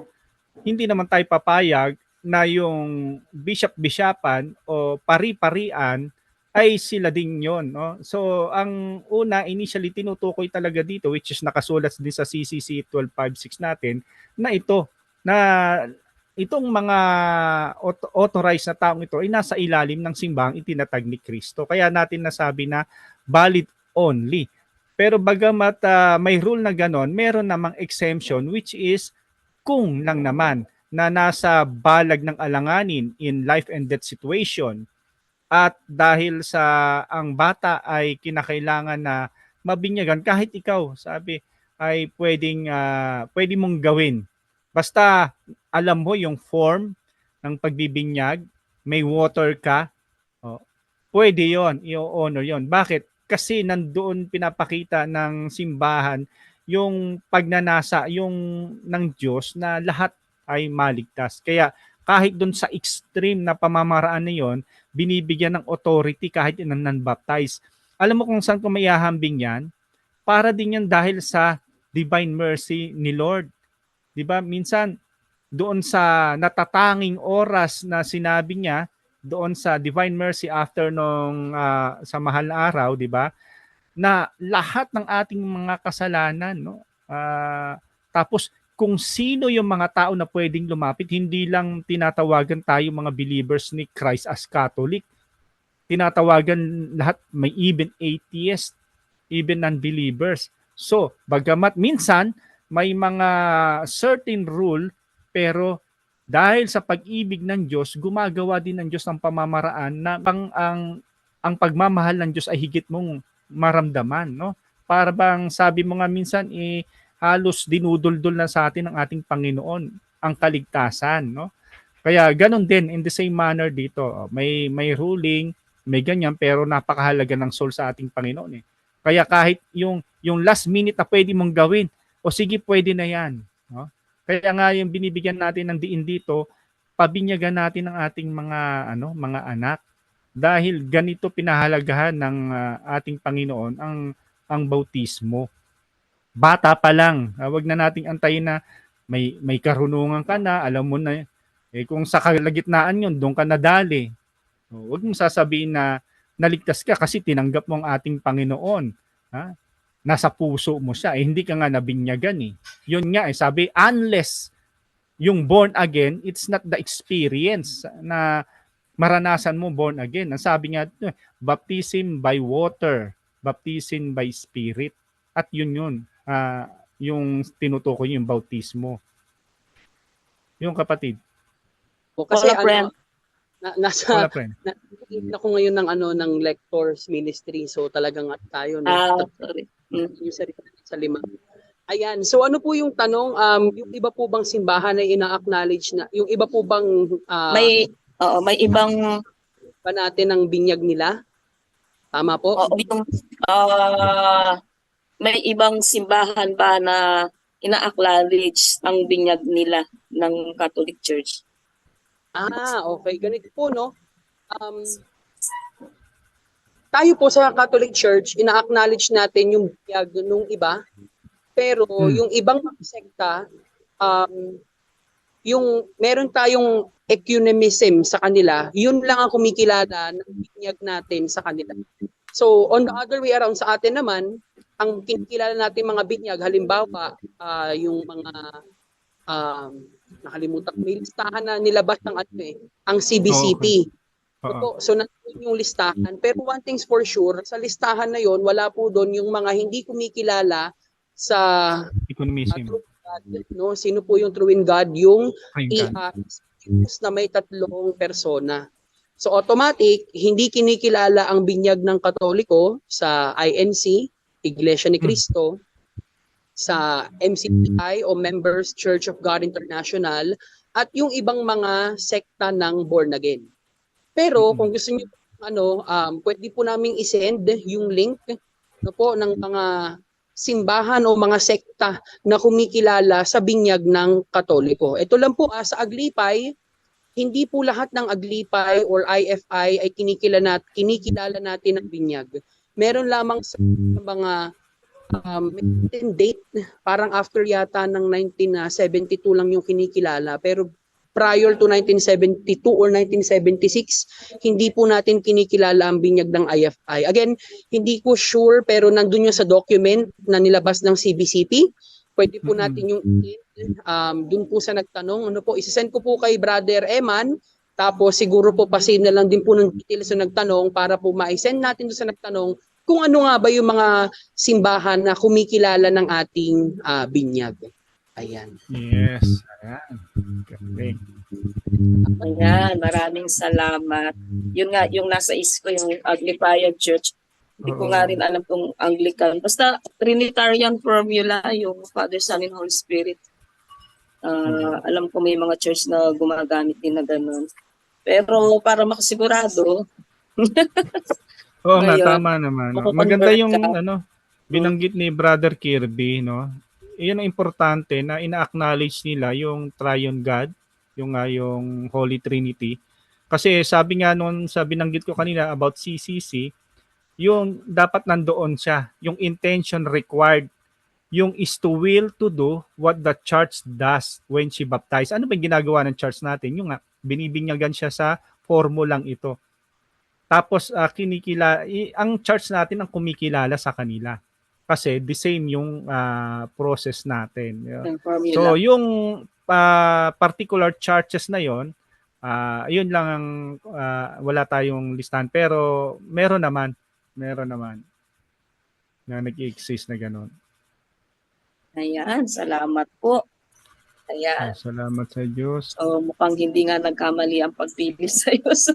Hindi naman tayo papayag na yung bishop-bishopan o pari-parian ay sila din yon, no? So ang una initially tinutukoy talaga dito, which is nakasulat din sa CCC 1256 natin, na itong mga authorized na taong ito ay nasa ilalim ng simbahang itinatag ni Kristo. Kaya natin nasabi na valid only. Pero bagamat may rule na ganon, meron namang exemption, which is kung lang naman na nasa balag ng alanganin in life and death situation, at dahil sa ang bata ay kinakailangan na mabinyagan, kahit ikaw sabi ay pwede mong gawin. Basta alam mo yung form ng pagbibinyag, may water ka, pwede yon, i-honor yon. Bakit? Kasi nandoon pinapakita ng simbahan yung pagnanasa yung ng Diyos na lahat ay maligtas. Kaya kahit doon sa extreme na pamamaraan na yon, binibigyan ng authority kahit ng non-baptized. Alam mo kung saan ko maihahambing yan? Para din yan dahil sa divine mercy ni Lord. 'Di ba? Minsan doon sa natatanging oras na sinabi niya, doon sa divine mercy after nung sa mahal na araw, 'di ba? Na lahat ng ating mga kasalanan, no? Tapos kung sino yung mga tao na pwedeng lumapit, hindi lang tinatawagan tayo mga believers ni Christ as Catholic. Tinatawagan lahat, may even atheists, even non-believers. So, bagamat minsan may mga certain rule, pero dahil sa pag-ibig ng Diyos, gumagawa din ng Diyos ng pamamaraan na ang pagmamahal ng Diyos ay higit mong maramdaman, no? Para bang sabi mo nga minsan, halos dinuduldol na sa atin ng ating Panginoon ang kaligtasan, no? Kaya ganun din in the same manner dito. May ruling, may ganyan, pero napakahalaga ng soul sa ating Panginoon eh. Kaya kahit yung last minute na pwede mong gawin, o sige pwede na yan, no? Kaya nga yung binibigyan natin ng diin dito, pabinyagan natin ang ating mga anak dahil ganito pinahalagahan ng ating Panginoon ang bautismo. Bata pa lang, wag na nating antayin na may karunungan ka na, alam mo na kung sa kalagitnaan yon doon ka nadali. Huwag mong sasabihin na naligtas ka kasi tinanggap mo ang ating Panginoon. Ha? Nasa puso mo siya. Hindi ka nga nabinyagan eh. Yun nga sabi, unless yung born again, it's not the experience na maranasan mo born again. Ang sabi nga, baptism by water, baptism by spirit. At yun. Yung tinutukoy yung bautismo. Yung kapatid. Kasi friend. Nasa ko ngayon ng lectors ministry, so talagang tayo Sorry. Yung sa 5. Ayan, so ano po yung tanong, yung iba po bang simbahan ay ina-acknowledge na yung iba po bang may ibang pa natin ng binyag nila? Tama po? May ibang simbahan ba na ina-acknowledge ang binyag nila ng Catholic Church? Okay. Ganito po, no? Tayo po sa Catholic Church, ina-acknowledge natin yung binyag nung iba, pero yung ibang mga sekta, yung meron tayong ecumenism sa kanila, yun lang ang kumikilala ng binyag natin sa kanila. So, on the other way around, sa atin naman, ang kinikilala natin mga binyag, halimbawa, yung mga nakalimutan, may listahan na nilabas ng ang CBCP. So nandun yung listahan. Pero one thing's for sure, sa listahan na yon, wala po doon yung mga hindi kumikilala sa economism. True God, no? Sino po yung true in God? Yung na may 3 persona. So automatic, hindi kinikilala ang binyag ng Katoliko sa INC, Iglesia ni Cristo, sa MCPI o Members Church of God International, at yung ibang mga sekta ng born again. Pero kung gusto niyo pwede po naming isend yung link po ng mga simbahan o mga sekta na kumikilala sa binyag ng Katoliko. Ito lang po sa Aglipay, hindi po lahat ng Aglipay or IFI ay kinikilala natin ng binyag. Meron lamang sa mga date, parang after yata ng 1972 lang yung kinikilala, pero prior to 1972 or 1976, hindi po natin kinikilala ang binyag ng IFI. Again, hindi ko sure pero nandun yung sa document na nilabas ng CBCP. Pwede po natin yung dun po sa nagtanong, isasend ko po kay Brother Eman, tapos siguro po pasin na lang din po ng details sa nagtanong para po ma-send natin dun sa nagtanong kung ano nga ba yung mga simbahan na kumikilala ng ating binyag. Ayan. Yes. Ayan. Galing. Ayan, maraming salamat. Yun nga, yung nasa isip ko, yung Aglipayan Church. Hindi ko nga rin alam kung Anglican. Basta Trinitarian formula, yung Father, Son, and Holy Spirit. Alam ko may mga church na gumagamit din na ganun. Pero para makasigurado, Oo nga, Ngayon, tama naman. No? makukonvert Maganda yung ka. binanggit ni Brother Kirby, no? Iyon ang importante na ina-acknowledge nila yung Triune God, yung Holy Trinity. Kasi sabi nga noon sa binanggit ko kanina about CCC, yung dapat nandoon siya, yung intention required, yung is to will to do what the church does when she baptized. Ano ba yung ginagawa ng church natin? Yung nga, binibinyagan siya sa formulang ito. Tapos ang church natin ang kumikilala sa kanila. Kasi the same yung process natin. Yung formula. So yung particular churches na yon, yun lang ang wala tayong listahan, pero meron naman na nag-exist na gano'n. Ayan, salamat po. Ayan. Salamat sa Diyos. So mukhang hindi nga nagkamali ang pagpili sa'yo sa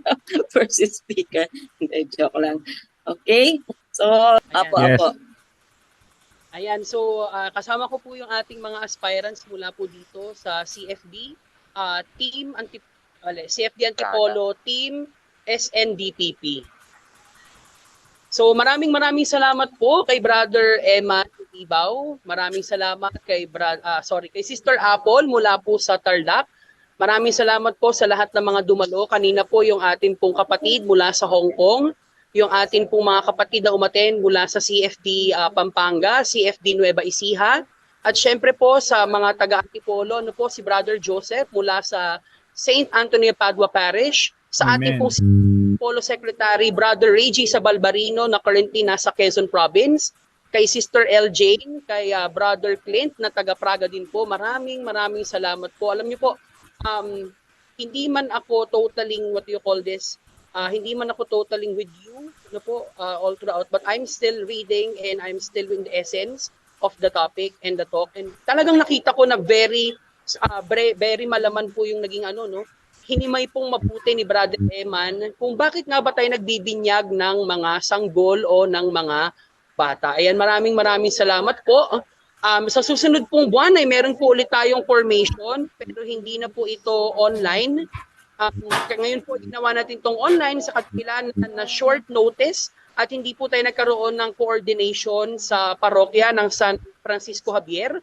first speaker. Hindi, joke lang. Okay? So, Yes. Ayan, so kasama ko po yung ating mga aspirants mula po dito sa CFD, CFD Antipolo, Team SNDPP. So maraming salamat po kay Brother Eman Ibaw. Maraming salamat kay kay Sister Apple mula po sa Tarlac. Maraming salamat po sa lahat ng mga dumalo. Kanina po yung ating pong kapatid mula sa Hong Kong, yung ating pong mga kapatid na umaten mula sa CFD Pampanga, CFD Nueva Ecija, at syempre po sa mga taga-Antipolo, si Brother Joseph mula sa St. Anthony of Padua Parish, sa ating pong Polo Secretary Brother Reggie Sabalbarino na currently nasa Quezon Province, kay Sister L. Jane, kay Brother Clint na taga Praga din po. Maraming salamat po. Alam niyo po, hindi man ako totaling hindi man ako totaling with you all throughout, but I'm still reading and I'm still in the essence of the topic and the talk, and talagang nakita ko na very malaman po yung naging hinimay pong mabuti ni Brother Eman kung bakit nga ba tayo nagbibinyag ng mga sanggol o ng mga bata. Ayan, maraming salamat po. Sa susunod pong buwan ay meron po ulit tayong formation, pero hindi na po ito online. Ngayon po ginawa natin itong online sa kabila na short notice at hindi po tayo nagkaroon ng coordination sa parokya ng San Francisco Javier.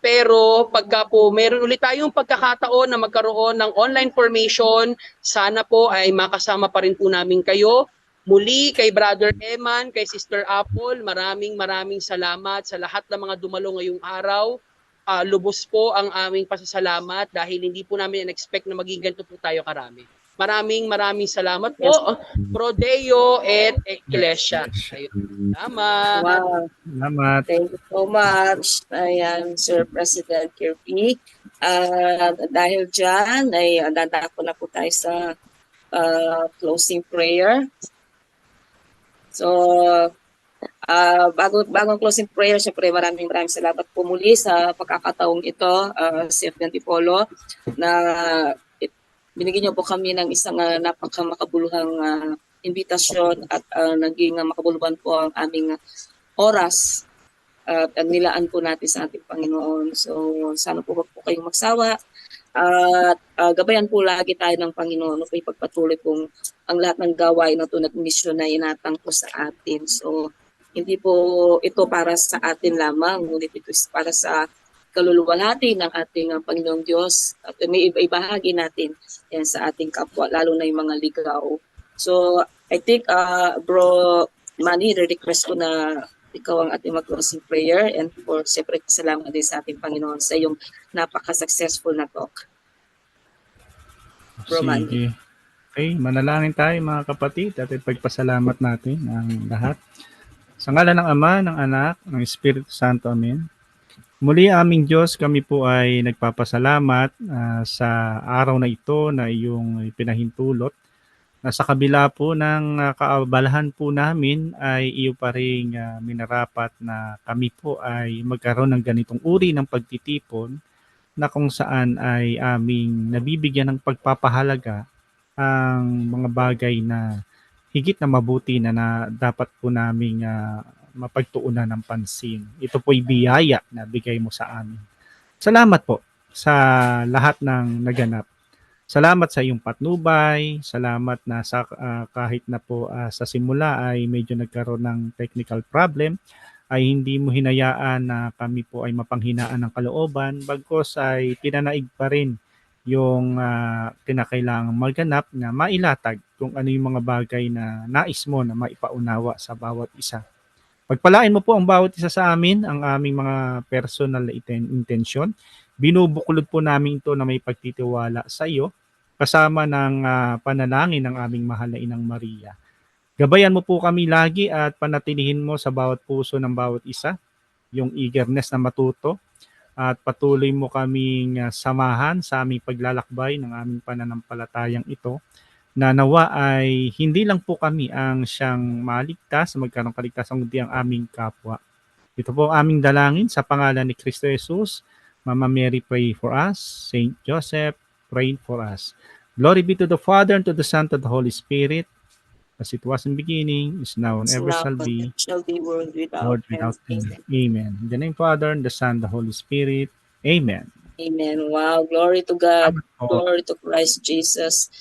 Pero pagka po meron ulit tayong pagkakataon na magkaroon ng online formation, sana po ay makasama pa rin po namin kayo. Muli kay Brother Eman, kay Sister Apple, maraming salamat sa lahat ng mga dumalo ngayong araw. Lubos po ang aming pasasalamat dahil hindi po namin in-expect na maging ganito po tayo karami. Maraming salamat po. Pro Deo et Ecclesia. Salamat. Wow. Salamat. Thank you so much. Ayan, Sir President Kirby. Dahil dyan, ay dadako na po tayo sa closing prayer. So, bagong closing prayer, syempre maraming salamat po muli sa pagkakataong ito, CFD Antipolo, na binigyan niyo po kami ng isang napakamakabuluhang invitasyon at naging makabuluhan po ang aming oras at nilaan po natin sa ating Panginoon. So sana po wag po kayong magsawa At gabayan po lagi tayo ng Panginoon upang ipagpatuloy pong ang lahat ng gawain na tunat misyon na inatang po sa atin. So, hindi po ito para sa atin lamang, ngunit ito is para sa kaluluwa natin ng ating Panginoong Diyos. At may ibahagi natin yan sa ating kapwa, lalo na yung mga ligaw. So, I think, Bro Manny, request ko na ikaw ang ating mag-closing prayer, and for siyempre salamat din sa ating Panginoon sa iyong napaka-successful na talk. Bro Manny. Sige. Okay, manalangin tayo mga kapatid at ipagpasalamat natin ang lahat. Sa ngalan ng Ama, ng Anak, ng Espiritu Santo, Amen. Muli aming Diyos, kami po ay nagpapasalamat sa araw na ito na iyong pinahintulot. Na sa kabila po ng kaabalahan po namin ay iyo pa rin minarapat na kami po ay magkaroon ng ganitong uri ng pagtitipon na kung saan ay aming nabibigyan ng pagpapahalaga ang mga bagay na higit na mabuti na dapat po naming mapagtuunan ng pansin. Ito po'y biyaya na bigay mo sa amin. Salamat po sa lahat ng naganap. Salamat sa iyong patnubay. Salamat na sa kahit na po sa simula ay medyo nagkaroon ng technical problem, ay hindi mo hinayaan na kami po ay mapanghinaan ng kalooban, bagkos ay pinanaig pa rin yung kinakailangang maganap na mailatag kung ano yung mga bagay na nais mo na maipaunawa sa bawat isa. Pagpalain mo po ang bawat isa sa amin, ang aming mga personal intention. Binubuklod po namin ito na may pagtitiwala sa iyo, kasama ng panalangin ng aming mahal na Inang Maria. Gabayan mo po kami lagi at panatilihin mo sa bawat puso ng bawat isa yung eagerness na matuto, at patuloy mo kaming samahan sa aming paglalakbay ng aming pananampalatayang ito, na nawa ay hindi lang po kami ang siyang maligtas, magkaroon kaligtasan, kundi ang aming kapwa. Ito po ang aming dalangin sa pangalan ni Kristo Jesus. Mama Mary, pray for us. Saint Joseph, pray for us. Glory be to the Father, and to the Son, and to the Holy Spirit, as it was in the beginning, is now, and ever shall be, World Lord without end. Amen. In the name of the Father, and the Son, and the Holy Spirit. Amen. Amen. Wow, glory to God. Salamat po. Glory to Christ Jesus.